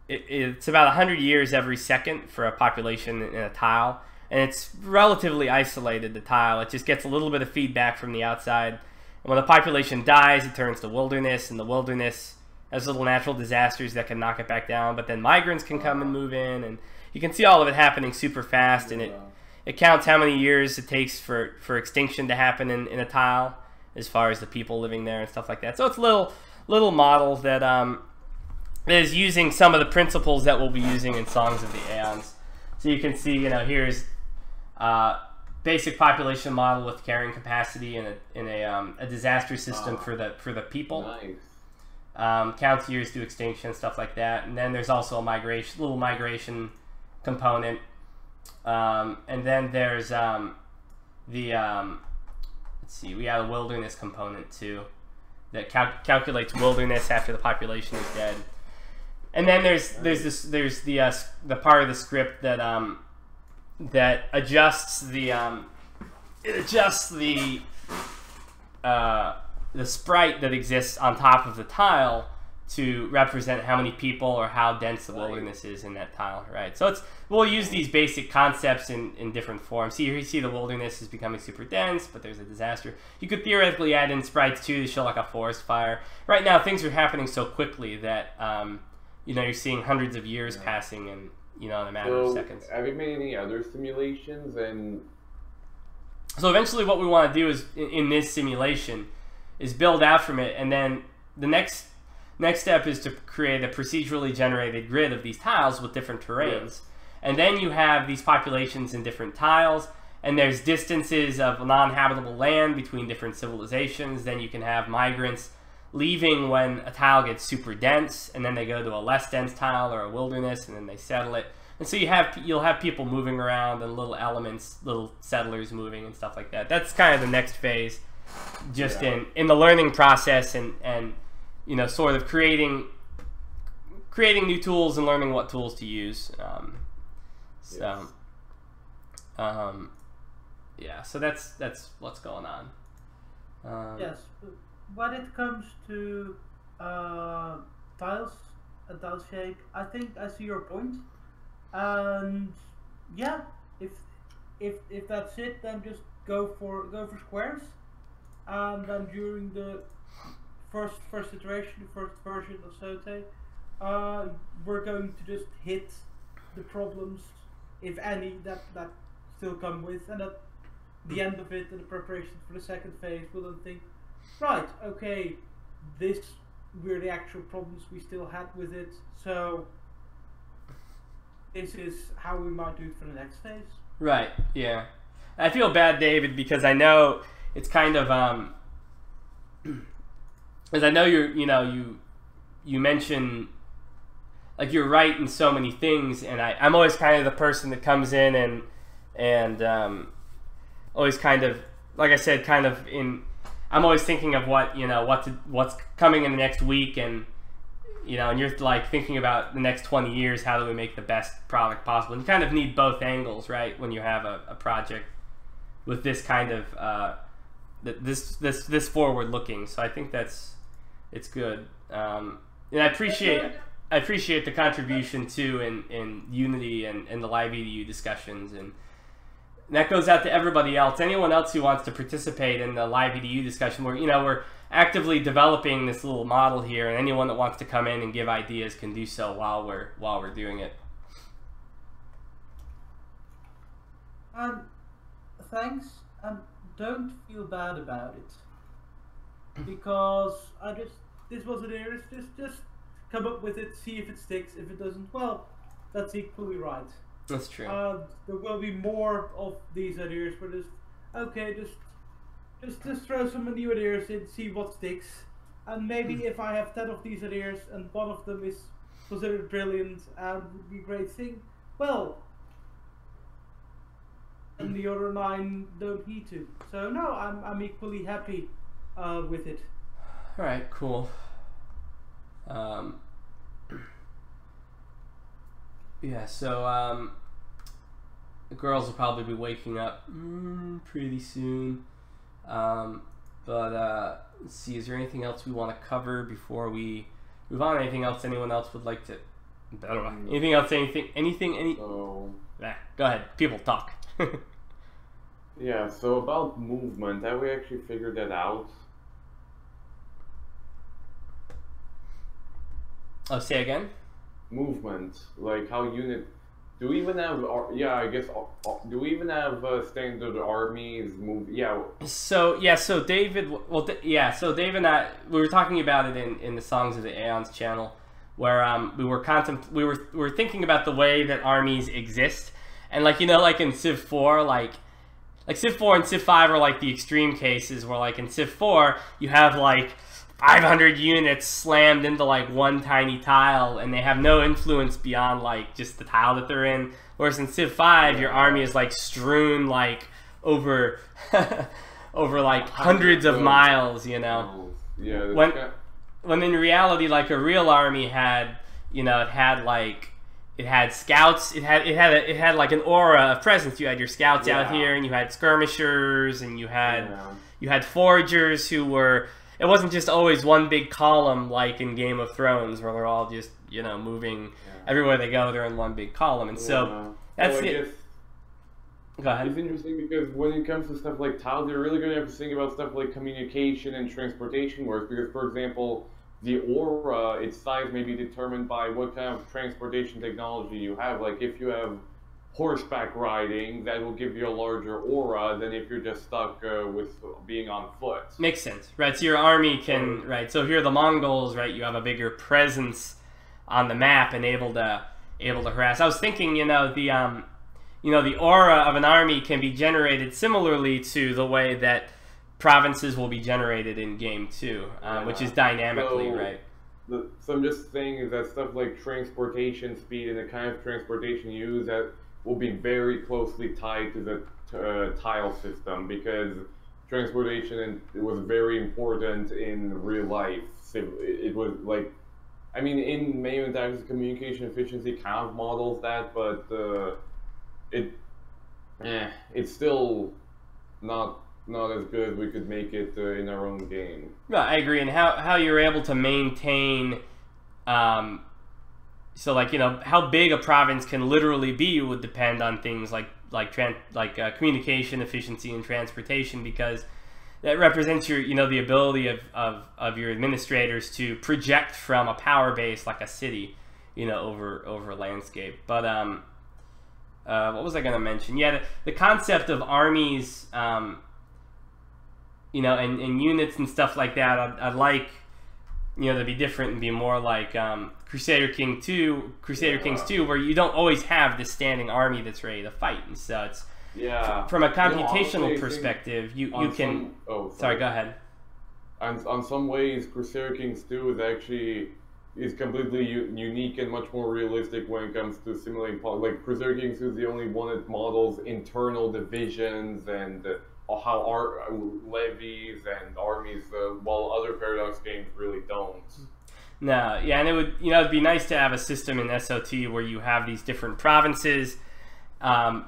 it's about 100 years every second for a population in a tile, and it's relatively isolated. The tile, it just gets a little bit of feedback from the outside, and when the population dies, it turns to wilderness, and the wilderness has little natural disasters that can knock it back down. But then migrants can come and move in, and you can see all of it happening super fast, and it counts how many years it takes for extinction to happen in a tile, as far as the people living there and stuff like that. So it's a little model that is using some of the principles that we'll be using in Songs of the Eons. So you can see, here's basic population model with carrying capacity and a disaster system for the people. Nice. Counts years to extinction, stuff like that. And then there's also a little migration component. And then there's let's see, we have a wilderness component too that calculates wilderness after the population is dead. And then there's the part of the script that that adjusts the sprite that exists on top of the tile to represent how many people or how dense the wilderness is in that tile, right? So we'll use these basic concepts in different forms. See, here you see the wilderness is becoming super dense, but there's a disaster. You could theoretically add in sprites too to show like a forest fire. Right now, things are happening so quickly that you're seeing hundreds of years passing in a matter of seconds. Have you made any other simulations? And so eventually, what we want to do is in this simulation is build out from it, and then the next step is to create a procedurally generated grid of these tiles with different terrains. And then you have these populations in different tiles, and there's distances of non-habitable land between different civilizations. Then you can have migrants leaving when a tile gets super dense, and then they go to a less dense tile or a wilderness, and then they settle it. And so you'll have people moving around and little elements, little settlers moving and stuff like that. That's kind of the next phase, just in the learning process and you know, sort of creating new tools and learning what tools to use. Yeah, so that's what's going on. Yes, when it comes to tiles and tile shape, I think I see your point. And yeah, if that's it, then just go for squares. And then during the first iteration, the first version of SOTE, we're going to just hit the problems, if any, that still come with, and at the end of it, in the preparation for the second phase, we'll then think, right, okay, this were the actual problems we still had with it, so this is how we might do it for the next phase. Right, yeah. I feel bad, David, because I know it's kind of, as I know you mention, like, you're right in so many things, and I'm always kind of the person that comes in and always kind of, like I said, kind of I'm always thinking of what's coming in the next week, and and you're like thinking about the next 20 years, how do we make the best product possible? And you kind of need both angles, right, when you have a project with this kind of this forward looking. So I think it's good, and I appreciate the contribution too in Unity and the live EDU discussions, and that goes out to everybody else. Anyone else who wants to participate in the live EDU discussion, we're actively developing this little model here, and anyone that wants to come in and give ideas can do so while we're doing it. Thanks, and don't feel bad about it, because this was an error. Just come up with it, see if it sticks. If it doesn't, well, that's equally right. That's true. There will be more of these ideas, but just throw some new ideas in, see what sticks, and maybe if I have 10 of these ideas and one of them is considered brilliant and would be a great thing, well, and the other 9 don't need to. So no, I'm equally happy with it. All right, cool. Yeah, so the girls will probably be waking up pretty soon. But let's see, is there anything else we want to cover before we move on? Anything else anyone else would like to? I don't know. Anything else? Anything? So, go ahead. People talk. yeah. So about movement, have we actually figured that out? Oh, say again. Movement, like how unit. Do we even have? Yeah, I guess. Do we even have standard armies move? Yeah. So David. Well, so David and I, we were talking about it in the Songs of the Eons channel, where we were thinking about the way that armies exist, and like in Civ 4, like Civ 4 and Civ 5 are like the extreme cases where like in Civ 4 you have like 500 units slammed into like one tiny tile, and they have no influence beyond like just the tile that they're in. Whereas in Civ 5, your army is like strewn like over over like hundreds of miles, Yeah. When in reality, like a real army had, it had scouts. It had like an aura of presence. You had your scouts out here, and you had skirmishers, and you had foragers who were. It wasn't just always one big column like in Game of Thrones, where they're all just moving everywhere they go. They're in one big column, and so that's it. Go ahead. It's interesting because when it comes to stuff like tiles, you're really going to have to think about stuff like communication and transportation works. Because, for example, the aura, its size may be determined by what kind of transportation technology you have. Like if you have horseback riding, that will give you a larger aura than if you're just stuck with being on foot. Makes sense, right? So your army can, right? So if you're the Mongols, right, you have a bigger presence on the map and able to able to harass. I was thinking, the aura of an army can be generated similarly to the way that provinces will be generated in game 2, which is dynamically, right? So I'm just saying is that stuff like transportation speed and the kind of transportation you use that will be very closely tied to the tile system, because transportation was very important in real life. It was like, I mean, in Mayo and Tactics, communication efficiency kind of models that, but it's still not as good as we could make it in our own game. No, I agree. And how you're able to maintain, so like, how big a province can literally be would depend on things like communication efficiency and transportation, because that represents your the ability of your administrators to project from a power base like a city, over a landscape. But what was I going to mention? Yeah, the concept of armies, and units and stuff like that. I'd like, to be different and be more like Crusader Kings 2, where you don't always have this standing army that's ready to fight, and so it's from a computational perspective, you can. Sorry, go ahead. On some ways, Crusader Kings 2 is completely unique and much more realistic when it comes to simulating. Like Crusader Kings 2 is the only one that models internal divisions and how levies and armies, while other Paradox games really don't. No, yeah, and it would, it'd be nice to have a system in SOTE where you have these different provinces,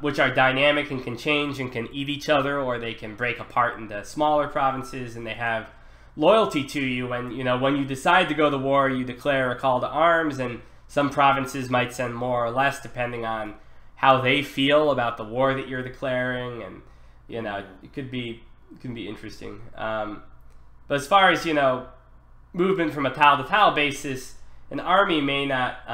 which are dynamic and can change and can eat each other, or they can break apart into smaller provinces, and they have loyalty to you. And when you decide to go to war, you declare a call to arms, and some provinces might send more or less depending on how they feel about the war that you're declaring, and it can be interesting. But as far as movement from a tile-to-tile basis, an army may not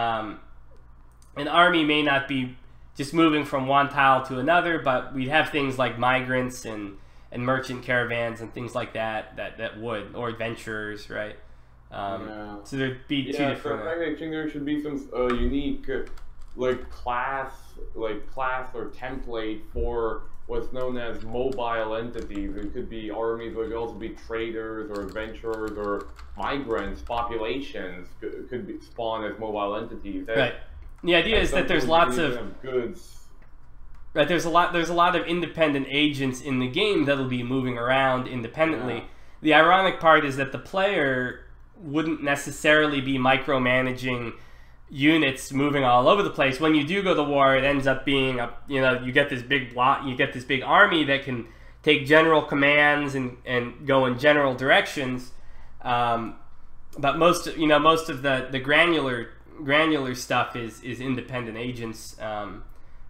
be just moving from one tile to another, but we'd have things like migrants and merchant caravans and things like that would, or adventurers, right? So there'd be two different. So I think there should be some unique class or template for what's known as mobile entities. It could be armies, but it could also be traders or adventurers or migrants. Populations could be spawn as mobile entities. Right. The idea is that there's lots of goods. Right. There's a lot of independent agents in the game that'll be moving around independently. Yeah. The ironic part is that the player wouldn't necessarily be micromanaging units moving all over the place. When you do go to war, it ends up being you get this big block, you get this big army that can take general commands and go in general directions. But most of the granular stuff is independent agents,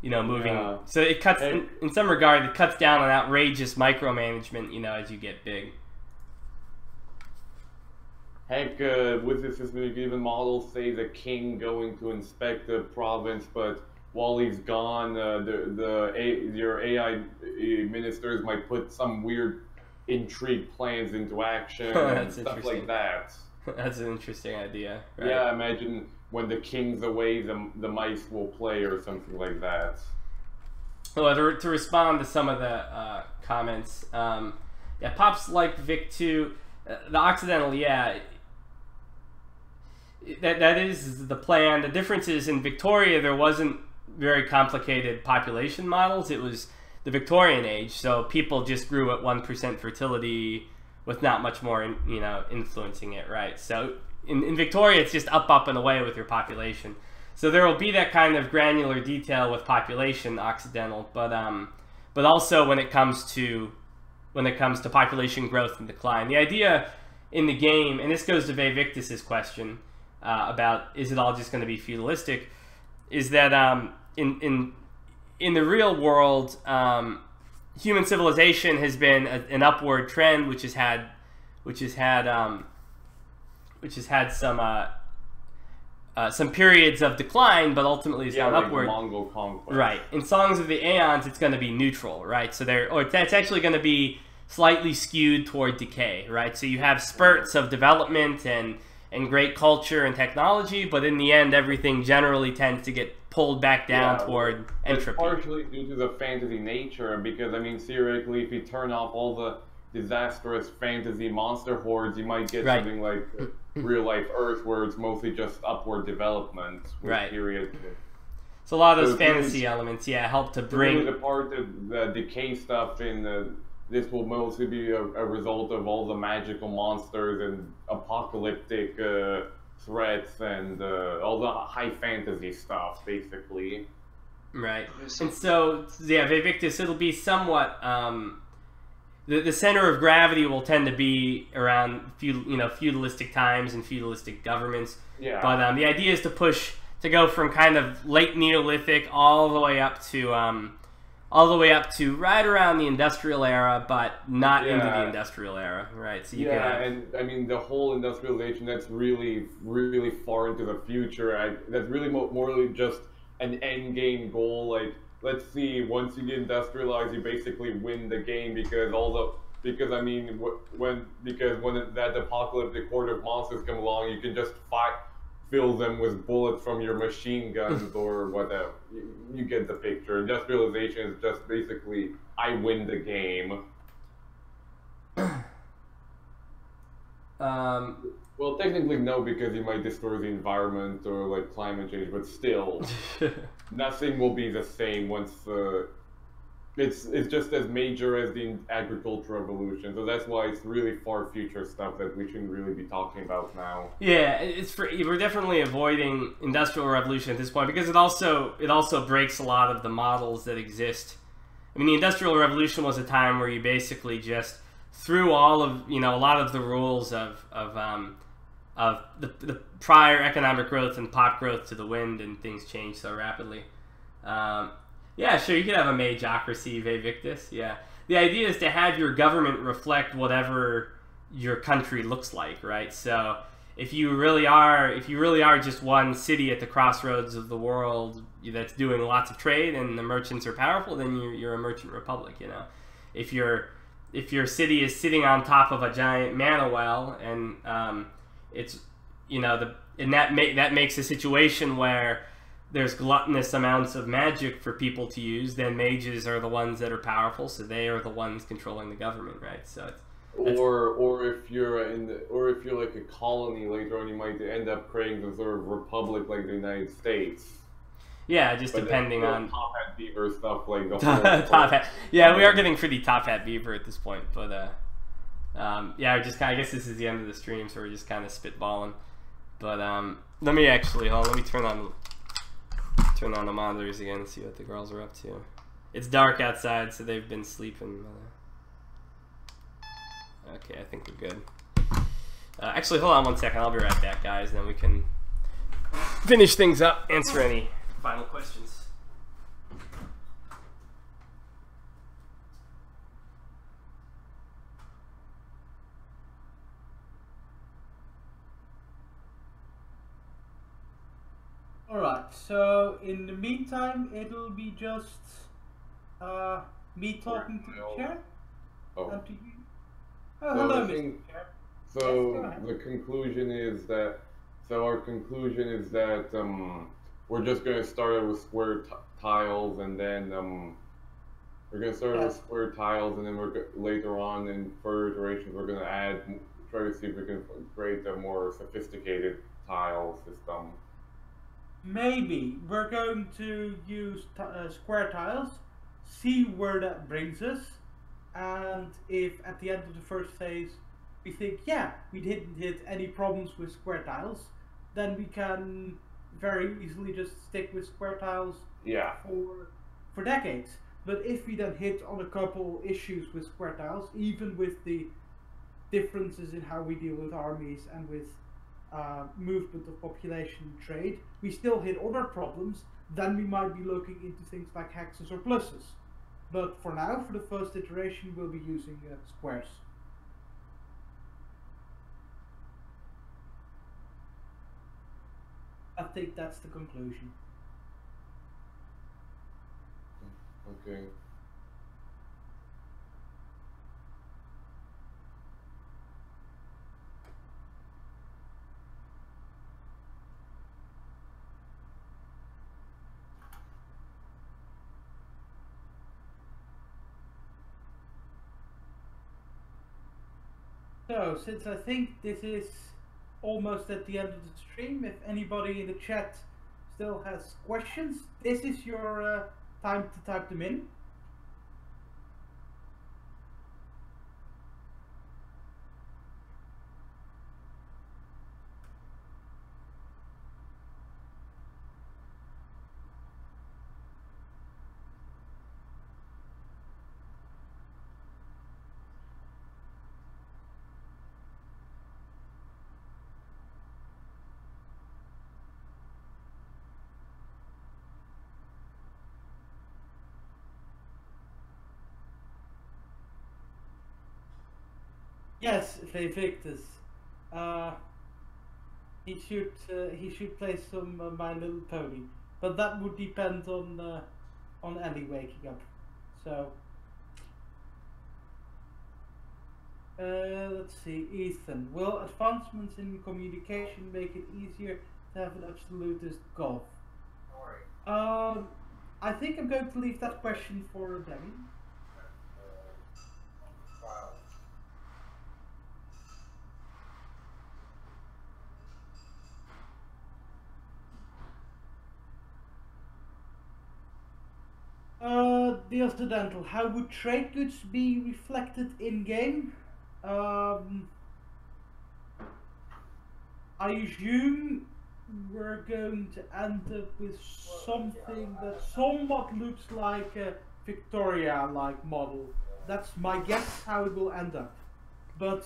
moving. Yeah. So it cuts in some regard, it cuts down on outrageous micromanagement, as you get big. Heck, with this system, you can even model, say, the king going to inspect the province, but while he's gone, your AI ministers might put some weird intrigue plans into action and stuff like that. That's an interesting idea. Right? Yeah, imagine when the king's away, the mice will play or something like that. Well, to respond to some of the comments, Pops like Vic 2, the Occidental, that is the plan. The difference is in Victoria, there wasn't very complicated population models. It was the Victorian age, so people just grew at 1% fertility with not much more, influencing it, right? So in Victoria, it's just up and away with your population. So there will be that kind of granular detail with population Occidental, but also when it comes to population growth and decline. The idea in the game, and this goes to Victus's question about is it all just going to be feudalistic, is that in the real world, human civilization has been an upward trend, which has had some periods of decline, but ultimately it's gone upward. Mongol conquest. Right. In Songs of the Aeons, it's going to be neutral, right? So that's actually going to be slightly skewed toward decay, right? So you have spurts of development and and great culture and technology, but in the end, everything generally tends to get pulled back down toward entropy. It's partially due to the fantasy nature, because I mean, theoretically, if you turn off all the disastrous fantasy monster hordes, you might get something like real life Earth, where it's mostly just upward development with period. So a lot of those fantasy elements, help to bring really the part of the decay stuff in this will mostly be a result of all the magical monsters and apocalyptic threats and all the high fantasy stuff, basically. Right. And so, Vivictus, it'll be somewhat... the center of gravity will tend to be around feudalistic times and feudalistic governments. Yeah. But the idea is to go from kind of late Neolithic all the way up to right around the industrial era, but not into the industrial era, right? So and I mean the whole industrialization, that's really, really far into the future. That's really more just an end game goal. Like, let's see, once you get industrialized, you basically win the game, because when that apocalyptic horde of monsters come along, you can just fill them with bullets from your machine guns or whatever. You get the picture. Industrialization is just basically, I win the game. Well, technically no, because you might destroy the environment or like climate change, but still, nothing will be the same once it's just as major as the agricultural revolution. So that's why it's really far future stuff that we shouldn't really be talking about now. Yeah, we're definitely avoiding industrial revolution at this point, because it also breaks a lot of the models that exist. I mean, the industrial revolution was a time where you basically just threw all of a lot of the rules of the prior economic growth and pop growth to the wind, and things changed so rapidly. Yeah, sure, you could have a mageocracy, Vivictus. Yeah, the idea is to have your government reflect whatever your country looks like, right? So if you really are just one city at the crossroads of the world that's doing lots of trade and the merchants are powerful, then you're a merchant republic. If your city is sitting on top of a giant mana well, and it's that makes a situation where there's gluttonous amounts of magic for people to use, then mages are the ones that are powerful, so they are the ones controlling the government, right? So or if you're like a colony later on, you might end up creating some sort of republic like the United States. Yeah, just depending on top hat beaver stuff, like the top hat. Yeah, we are getting pretty top hat beaver at this point, but I guess this is the end of the stream, so we're just kind of spitballing. But let me turn on the monitors again and see what the girls are up to. It's dark outside, so they've been sleeping. Okay, I think we're good. Actually, hold on one second. I'll be right back, guys, and then we can finish things up, answer any final questions. Alright, so in the meantime, it'll be just me talking to the chair. And to you. Hello, Mr. Chair. So the conclusion is that, our conclusion is that we're just going to start out with square tiles, and then we're going to start out with square tiles, and then later on in further iterations we're going to try to see if we can create a more sophisticated tile system. Maybe we're going to use square tiles, see where that brings us, and if at the end of the first phase we think, yeah, we didn't hit any problems with square tiles, then we can very easily just stick with square tiles for decades. But if we then hit on a couple issues with square tiles, even with the differences in how we deal with armies and with movement of population and trade, we still hit other problems, then we might be looking into things like hexes or pluses. But for now, for the first iteration, we'll be using squares. I think that's the conclusion. Okay. So, since I think this is almost at the end of the stream, if anybody in the chat still has questions, this is your time to type them in. Yes, Victus. He should play some My Little Pony, but that would depend on Ellie waking up. So let's see, Ethan. Will advancements in communication make it easier to have an absolutist golf? I think I'm going to leave that question for Demi. The Occidental, how would trade goods be reflected in game? I assume we're going to end up with something that somewhat looks like a Victoria-like model. That's my guess how it will end up, but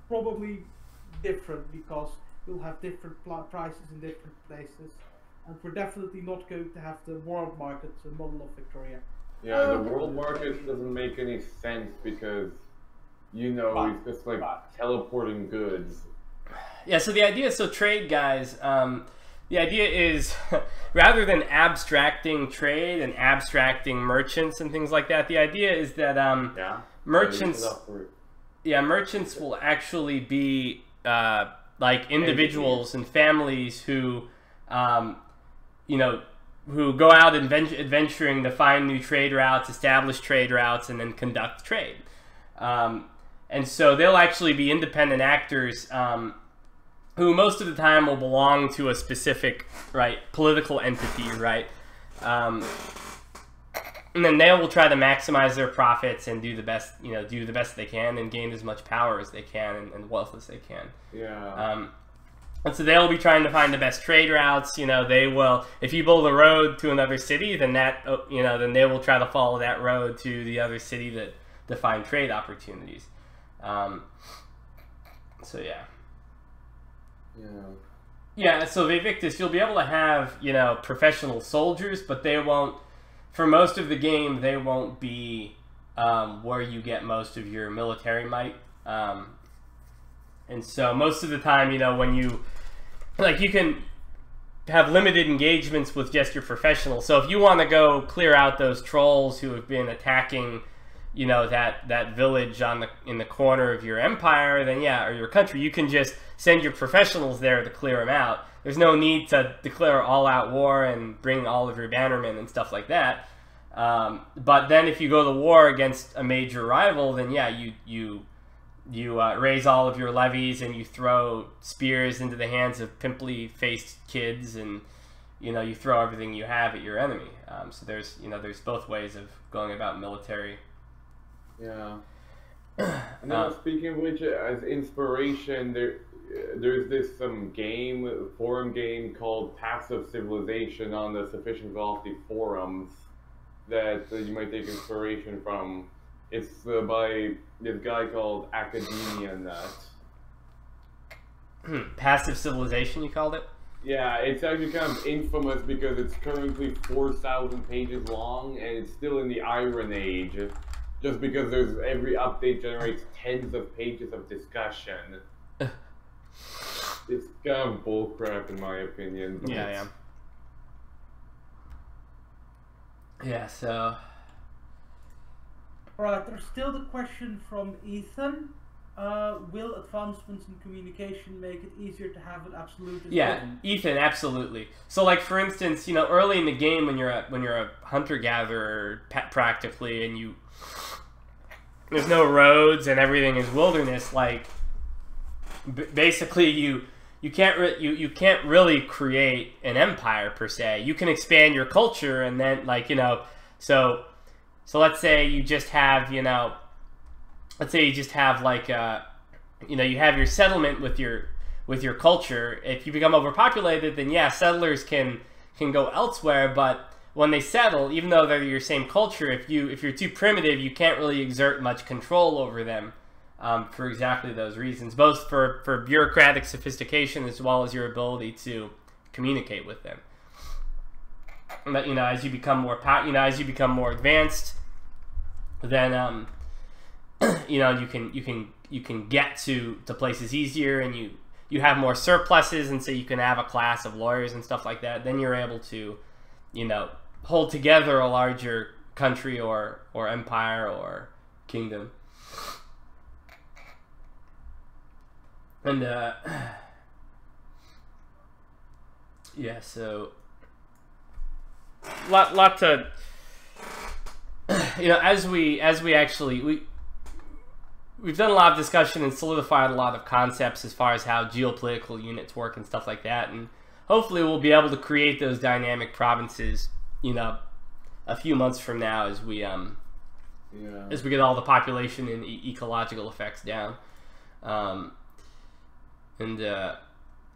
probably different because we'll have different prices in different places. And we're definitely not going to have the world market model of Victoria. Yeah, the world market doesn't make any sense because, you know, it's just like teleporting goods. Yeah, so the idea, trade guys, the idea is rather than abstracting trade and abstracting merchants and things like that, the idea is that merchants will actually be like individuals and families who who go out adventuring to find new trade routes, establish trade routes, and then conduct trade. And so they'll actually be independent actors who most of the time will belong to a specific political entity, right? And then they will try to maximize their profits and do the best they can and gain as much power as they can and wealth as they can. Yeah. And so they'll be trying to find the best trade routes. They will. If you build a road to another city, then then they will try to follow that road to the other city to find trade opportunities. So yeah. Yeah. So Vivictus, you'll be able to have professional soldiers, but they won't. For most of the game, they won't be where you get most of your military might. And so most of the time, when you can have limited engagements with just your professionals. So if you want to go clear out those trolls who have been attacking, that village in the corner of your empire, then or your country, you can just send your professionals there to clear them out. There's no need to declare all-out war and bring all of your bannermen and stuff like that. But then if you go to war against a major rival, then you raise all of your levies and you throw spears into the hands of pimply-faced kids, and you throw everything you have at your enemy. So there's both ways of going about military. Yeah. And speaking of which, as inspiration, there's this forum game called Passive Civilization on the Sufficient Velocity forums that you might take inspiration from. It's by this guy called Academia Nut. Passive Civilization, you called it? Yeah, it's actually kind of infamous because it's currently 4,000 pages long, and it's still in the Iron Age. Just because every update generates tens of pages of discussion. It's kind of bullcrap in my opinion. But Yeah, so... Alright, there's still the question from Ethan. Will advancements in communication make it easier to have an absolute? Yeah, Ethan, absolutely. So, like for instance, early in the game when you're a hunter-gatherer practically, and roads and everything is wilderness, like basically you can't really create an empire per se. You can expand your culture, and then like, you know, so let's say you just have, you know, let's say you just have like you know, you have your settlement with your culture. If you become overpopulated, then yeah, settlers can go elsewhere, but when they settle, even though they're your same culture, if you're too primitive, you can't really exert much control over them, for exactly those reasons, both for bureaucratic sophistication as well as your ability to communicate with them. But you know, as you become more advanced, then you know, you can get to places easier, and you have more surpluses, and so you can have a class of lawyers and stuff like that. Then you're able to, you know, hold together a larger country or empire or kingdom. And yeah, so lot to, you know, as we actually we've done a lot of discussion and solidified a lot of concepts as far as how geopolitical units work and stuff like that, and hopefully we'll be able to create those dynamic provinces, you know, a few months from now as we get all the population and ecological effects down, and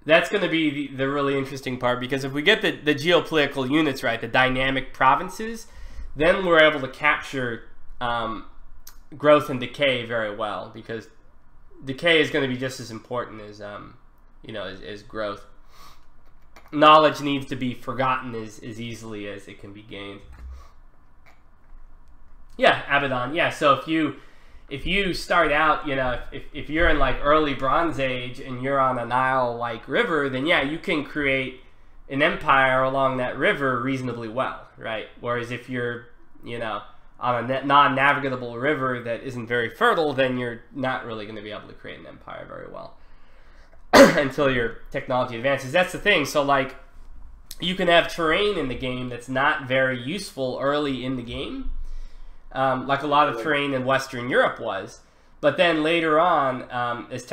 that's going to be the really interesting part, because if we get the geopolitical units right, the dynamic provinces, then we're able to capture growth and decay very well, because decay is going to be just as important as you know, as growth. Knowledge needs to be forgotten as easily as it can be gained. Yeah, Abaddon. Yeah, so if you start out, you know, if you're in like early Bronze Age and you're on a Nile-like river, then yeah, you can create an empire along that river reasonably well, right? Whereas if you're, you know, on a non-navigable river that isn't very fertile, then you're not really going to be able to create an empire very well until your technology advances. That's the thing. So like, you can have terrain in the game that's not very useful early in the game, like a lot of terrain in Western Europe was. But then later on, as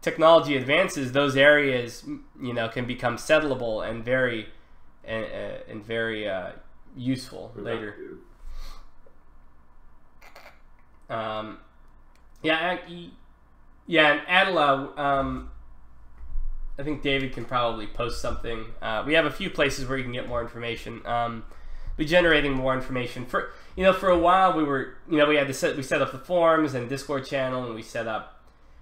technology advances, those areas, you know, can become settleable and very useful later. Yeah, and Adela, I think David can probably post something. We have a few places where you can get more information. Be generating more information for, you know, for a while we were, you know, we set up the forums and Discord channel, and we did a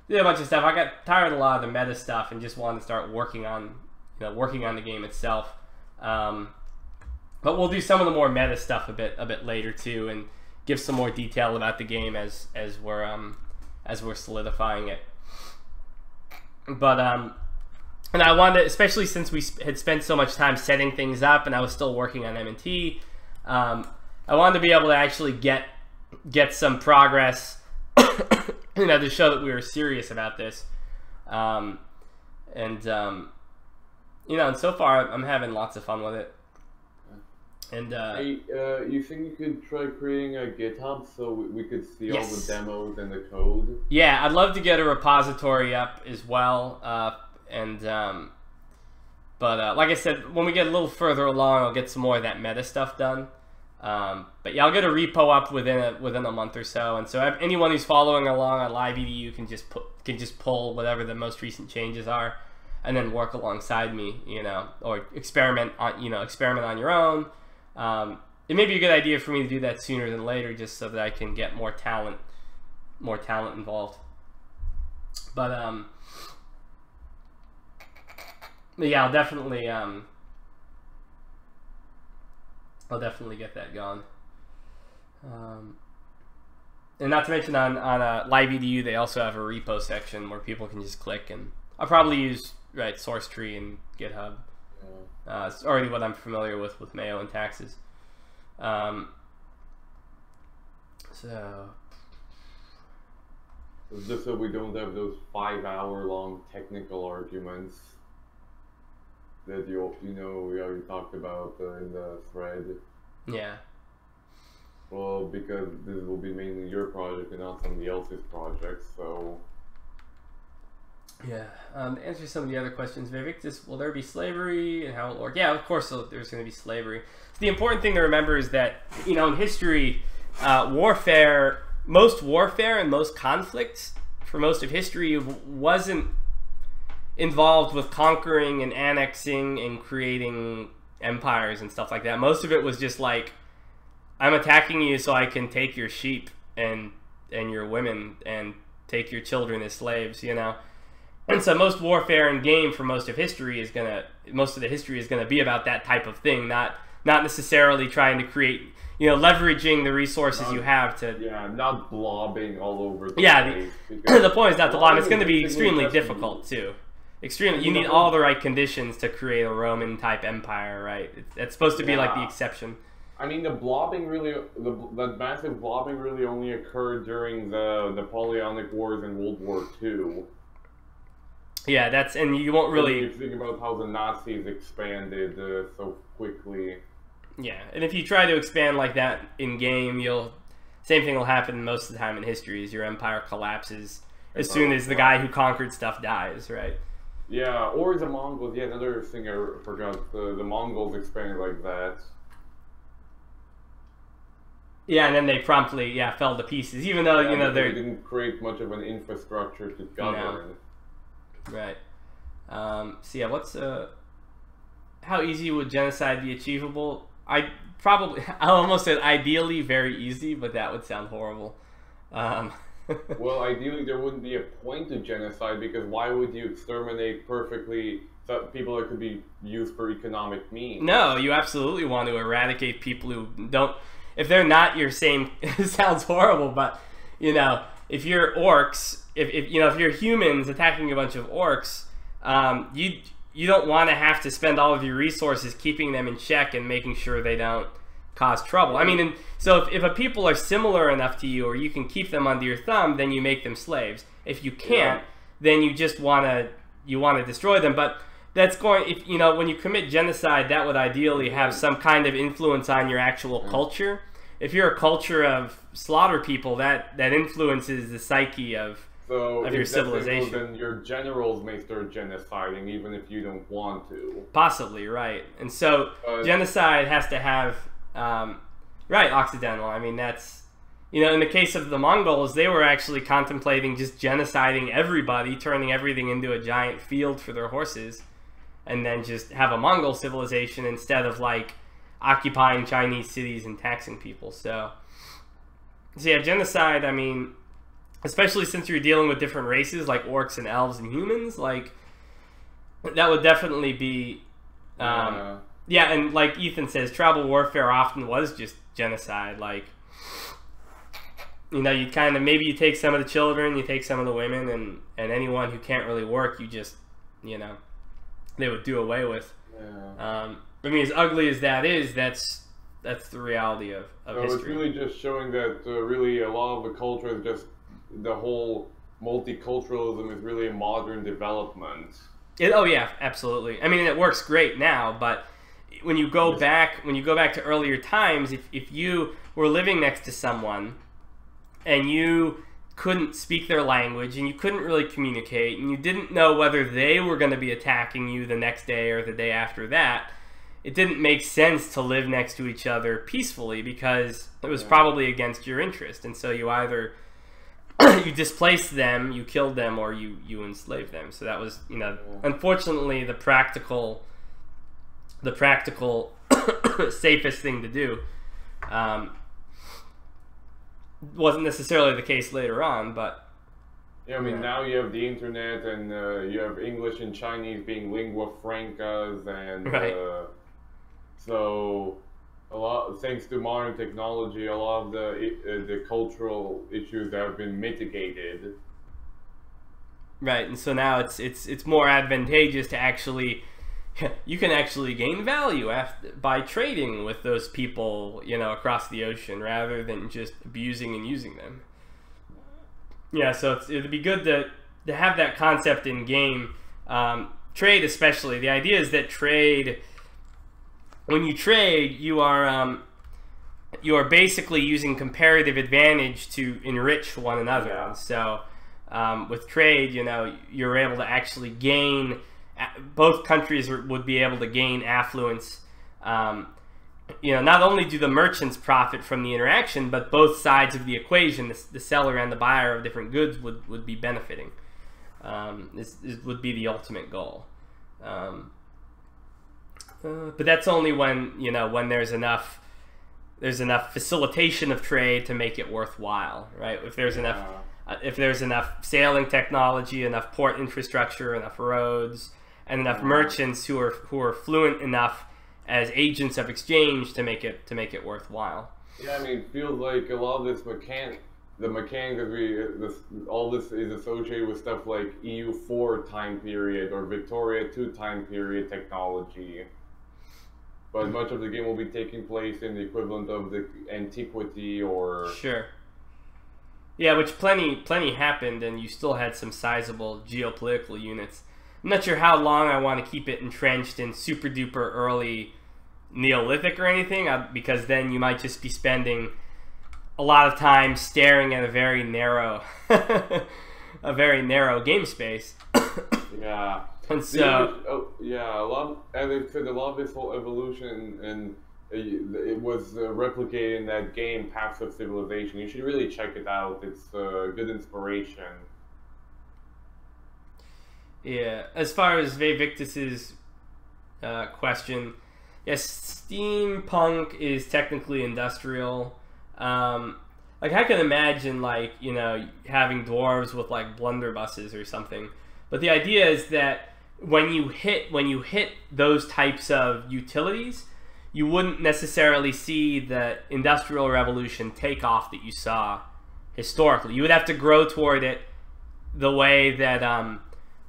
bunch of stuff. I got tired of a lot of the meta stuff and just wanted to start working on the game itself. But we'll do some of the more meta stuff a bit later too, and give some more detail about the game as we're solidifying it. But and I wanted, especially since we had spent so much time setting things up, and I was still working on M&T, I wanted to be able to actually get some progress, you know, to show that we were serious about this. You know, and so far I'm having lots of fun with it. And hey, you think you could try creating a GitHub so we could see yes. all the demos and the code? Yeah, I'd love to get a repository up as well. But like I said, when we get a little further along, I'll get some more of that meta stuff done. But yeah, I'll get a repo up within a month or so. And so anyone who's following along on LiveEDU can just pull whatever the most recent changes are, and then work alongside me, you know, or experiment on your own. It may be a good idea for me to do that sooner than later, just so that I can get more talent involved. But yeah, I'll definitely get that going. And not to mention on LiveEDU, they also have a repo section where people can just click, and I'll probably use SourceTree and GitHub. It's already what I'm familiar with Mayo and taxes. So just so we don't have those 5-hour-long technical arguments that we already talked about in the thread. Yeah. Well, because this will be mainly your project and not somebody else's project, so... Yeah. To answer some of the other questions, Vivek, just will there be slavery and how it will work? Yeah, of course there's going to be slavery. So the important thing to remember is that, you know, in history, most warfare and most conflicts for most of history wasn't involved with conquering and annexing and creating empires and stuff like that. Most of it was just like, I'm attacking you so I can take your sheep and your women and take your children as slaves, you know. And so most warfare in game for most of the history is gonna be about that type of thing, not necessarily trying to create, you know, leveraging the resources you have to. Yeah, not blobbing all over the place. Yeah, the point is not to blob. It's going to be extremely difficult too. Extremely, you need all the right conditions to create a Roman type empire, right? That's supposed to be like the exception. I mean, the massive blobbing really only occurred during the Napoleonic Wars and World War II. Yeah, and you won't really... You think about how the Nazis expanded so quickly. Yeah, and if you try to expand like that in game, same thing will happen most of the time in history, is your empire collapses as soon as the guy who conquered stuff dies, right? Yeah, or the Mongols. Yeah, another thing I forgot. The Mongols expanded like that. Yeah, and then they promptly, fell to pieces, even though, you know, they didn't create much of an infrastructure to govern. No. Right. So yeah, how easy would genocide be achievable? I almost said ideally very easy, but that would sound horrible. Well, ideally there wouldn't be a point to genocide, because why would you exterminate perfectly people that could be used for economic means? No, you absolutely want to eradicate people who don't, if they're not your same, it sounds horrible, but, you know, if you're orcs, if you're humans attacking a bunch of orcs, you don't want to have to spend all of your resources keeping them in check and making sure they don't cause trouble. I mean, so if a people are similar enough to you, or you can keep them under your thumb, then you make them slaves. If you can't, then you just want to destroy them. But that's when you commit genocide, that would ideally have some kind of influence on your actual culture. If you're a culture of slaughter people, that influences the psyche of your civilization. Then your generals may start genociding, even if you don't want to. Possibly, right. And so genocide has to have, right, Occidental. I mean, that's, you know, in the case of the Mongols, they were actually contemplating just genociding everybody, turning everything into a giant field for their horses, and then just have a Mongol civilization instead of, like, occupying Chinese cities and taxing people. So yeah, genocide, I mean, especially since you're dealing with different races like orcs and elves and humans, like, that would definitely be yeah, and like Ethan says, tribal warfare often was just genocide. Like, you know, you kind of, maybe you take some of the children, you take some of the women, and anyone who can't really work, you just, you know, they would do away with. I mean, as ugly as that is, that's the reality of history. So it's really just showing that really a lot of the culture is just, the whole multiculturalism is really a modern development. Oh yeah, absolutely. I mean, it works great now, but when you go back to earlier times, if you were living next to someone and you couldn't speak their language and you couldn't really communicate and you didn't know whether they were going to be attacking you the next day or the day after that, it didn't make sense to live next to each other peacefully, because it was probably against your interest. And so you either you displaced them, you killed them, or you enslaved them. So that was, you know, unfortunately the practical safest thing to do. Wasn't necessarily the case later on, but yeah, I mean, now you have the internet, and you have English and Chinese being lingua francas, and so a lot, thanks to modern technology, a lot of the cultural issues have been mitigated. Right, and so now it's more advantageous to actually, you can actually gain value by trading with those people, you know, across the ocean, rather than just abusing and using them. Yeah, so it'd be good to have that concept in game. Trade especially. The idea is that trade, when you trade, you are you are basically using comparative advantage to enrich one another. Yeah. And so with trade, you know, you're able to actually gain, both countries would be able to gain affluence. You know, not only do the merchants profit from the interaction, but both sides of the equation, the seller and the buyer of different goods would be benefiting. This would be the ultimate goal. But that's only when, you know, when there's enough facilitation of trade to make it worthwhile, right? If there's enough sailing technology, enough port infrastructure, enough roads, and enough merchants who are fluent enough as agents of exchange to make it worthwhile. Yeah, I mean, it feels like a lot of this the mechanics all this is associated with stuff like EU4 time period or Victoria 2 time period technology. But much of the game will be taking place in the equivalent of the antiquity or... Sure. Yeah, which plenty happened, and you still had some sizable geopolitical units. I'm not sure how long I want to keep it entrenched in super duper early Neolithic or anything, because then you might just be spending a lot of time staring at a very narrow game space. Yeah. And so, a lot of this whole evolution and it was replicated in that game, Paths of Civilization. You should really check it out. It's a good inspiration. Yeah, as far as Victus's question, yes, steampunk is technically industrial. Like I can imagine, like, you know, having dwarves with like blunderbusses or something. But the idea is that when you hit those types of utilities, you wouldn't necessarily see the Industrial Revolution takeoff that you saw historically. You would have to grow toward it the way that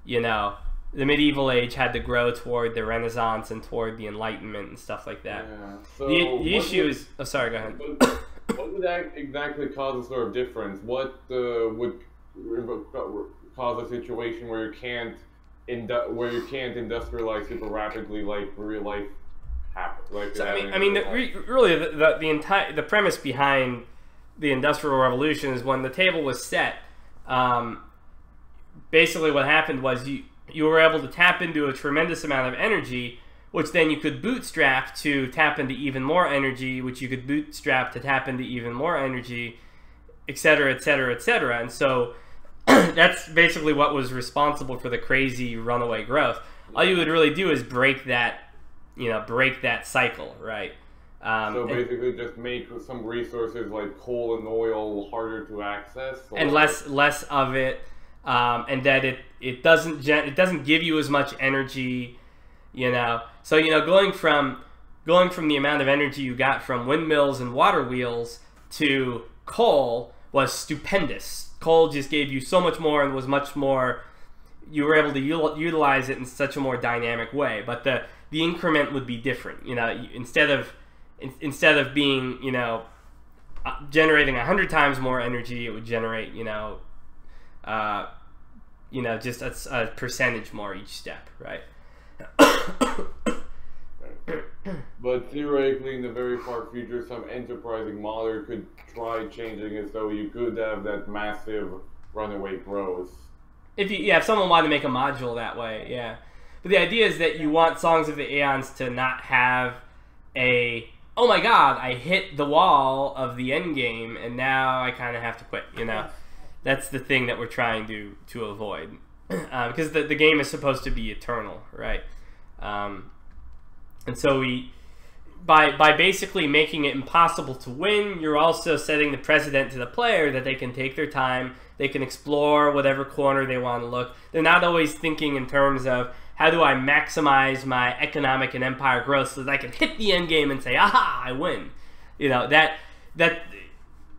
you know, the medieval age had to grow toward the Renaissance and toward the Enlightenment and stuff like that. Yeah. So the issue is... Oh, sorry, go ahead. What would that exactly cause a sort of difference? What would cause a situation where you can't industrialize super rapidly like real life happens? Like, so, really, the premise behind the Industrial Revolution is when the table was set. Basically, what happened was you were able to tap into a tremendous amount of energy, which then you could bootstrap to tap into even more energy, which you could bootstrap to tap into even more energy, etc., etc., etc. And so that's basically what was responsible for the crazy runaway growth. All you would really do is break that cycle, right? So basically just make some resources like coal and oil harder to access? Or... And less of it, and that it doesn't give you as much energy, you know. So, you know, going from the amount of energy you got from windmills and water wheels to coal was stupendous. Coal just gave you so much more and was much more, you were able to utilize it in such a more dynamic way. But the increment would be different. You know, instead of being, you know, generating 100 times more energy, it would generate, just a percentage more each step, right? But theoretically, in the very far future, some enterprising modder could try changing it so you could have that massive runaway growth. If someone wanted to make a module that way, yeah. But the idea is that you want Songs of the Aeons to not have a, oh my god, I hit the wall of the Endgame and now I kind of have to quit, you know? That's the thing that we're trying to avoid. Because the game is supposed to be eternal, right? And so by basically making it impossible to win, you're also setting the precedent to the player that they can take their time, they can explore whatever corner they want to look. They're not always thinking in terms of, how do I maximize my economic and empire growth so that I can hit the end game and say, aha, I win. You know, that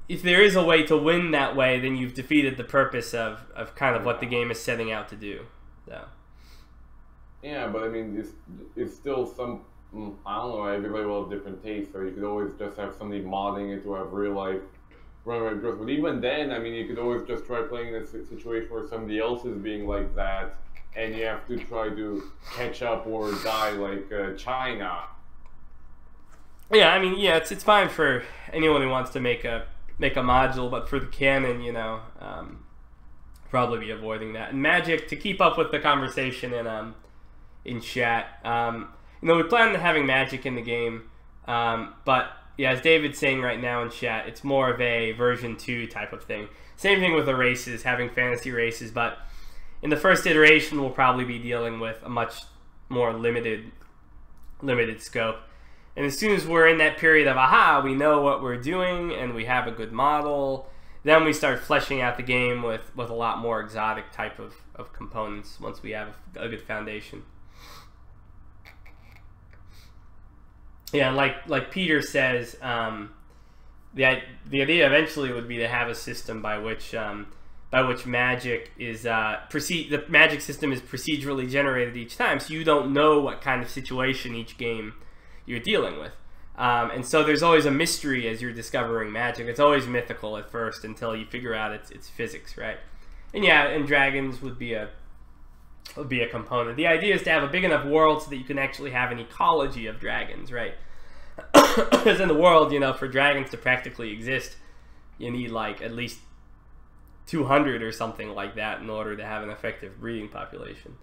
if there is a way to win that way, then you've defeated the purpose of kind of what the game is setting out to do. So. Yeah, but I mean, it's still some, I don't know, everybody will have different tastes, so you could always just have somebody modding it to have real life runaway growth. But even then, I mean, you could always just try playing in a situation where somebody else is being like that, and you have to try to catch up or die like China. Yeah, I mean, yeah, it's fine for anyone who wants to make a module, but for the canon, you know, probably be avoiding that. And Magic, to keep up with the conversation in chat, you know, we plan on having Magic in the game, but yeah, as David's saying right now in chat, it's more of a version 2 type of thing. Same thing with the races, having fantasy races, but in the first iteration, we'll probably be dealing with a much more limited scope. And as soon as we're in that period of, aha, we know what we're doing and we have a good model, then we start fleshing out the game with a lot more exotic type of components once we have a good foundation. Yeah, like Peter says, the idea eventually would be to have a system by which magic is the magic system is procedurally generated each time, so you don't know what kind of situation each game you're dealing with, and so there's always a mystery as you're discovering magic. It's always mythical at first until you figure out its physics, right? And yeah, and dragons would be a component. The idea is to have a big enough world so that you can actually have an ecology of dragons, right? Because in the world, you know, for dragons to practically exist, you need like at least 200 or something like that in order to have an effective breeding population.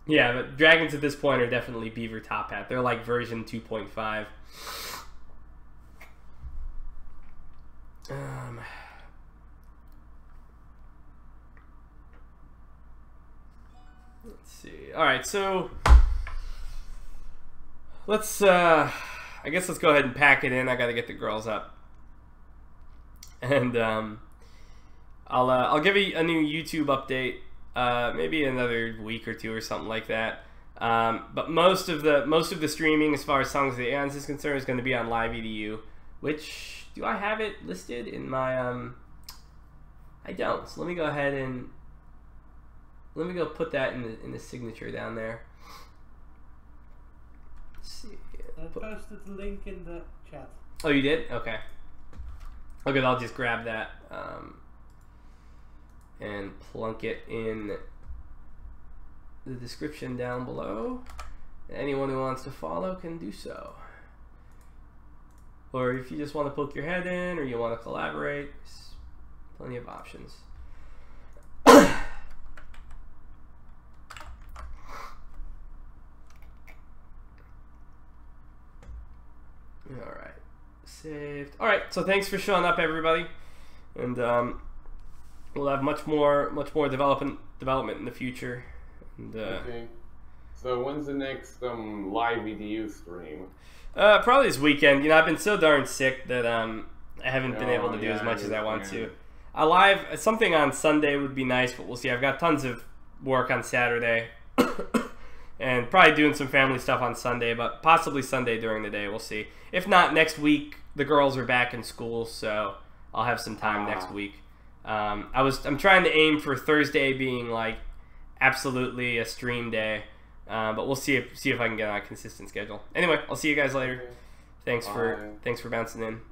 Yeah, but dragons at this point are definitely Beaver Top Hat. They're like version 2.5. Let's see. All right, so let's. I guess let's go ahead and pack it in. I got to get the girls up, and I'll give you a new YouTube update. Maybe another week or two or something like that. But most of the streaming, as far as Songs of the Eons is concerned, is going to be on Live EDU. Which, do I have it listed in my I don't. So let me go ahead and let me go put that in the signature down there. Let's see. I posted the link in the chat. Oh, you did? Okay. Okay, I'll just grab that. And plunk it in the description down below. Anyone who wants to follow can do so. Or if you just want to poke your head in or you want to collaborate, there's plenty of options. Alright, saved. Alright, so thanks for showing up, everybody. And we'll have much more development in the future. And, okay. So when's the next live EDU stream? Probably this weekend. You know, I've been so darn sick that I haven't been able to do as much as I want to. A live something on Sunday would be nice, but we'll see. I've got tons of work on Saturday, and probably doing some family stuff on Sunday, but possibly Sunday during the day. We'll see. If not, next week the girls are back in school, so I'll have some time next week. I'm trying to aim for Thursday being like absolutely a stream day, but we'll see if I can get on a consistent schedule. Anyway, I'll see you guys later. Thanks for bouncing in.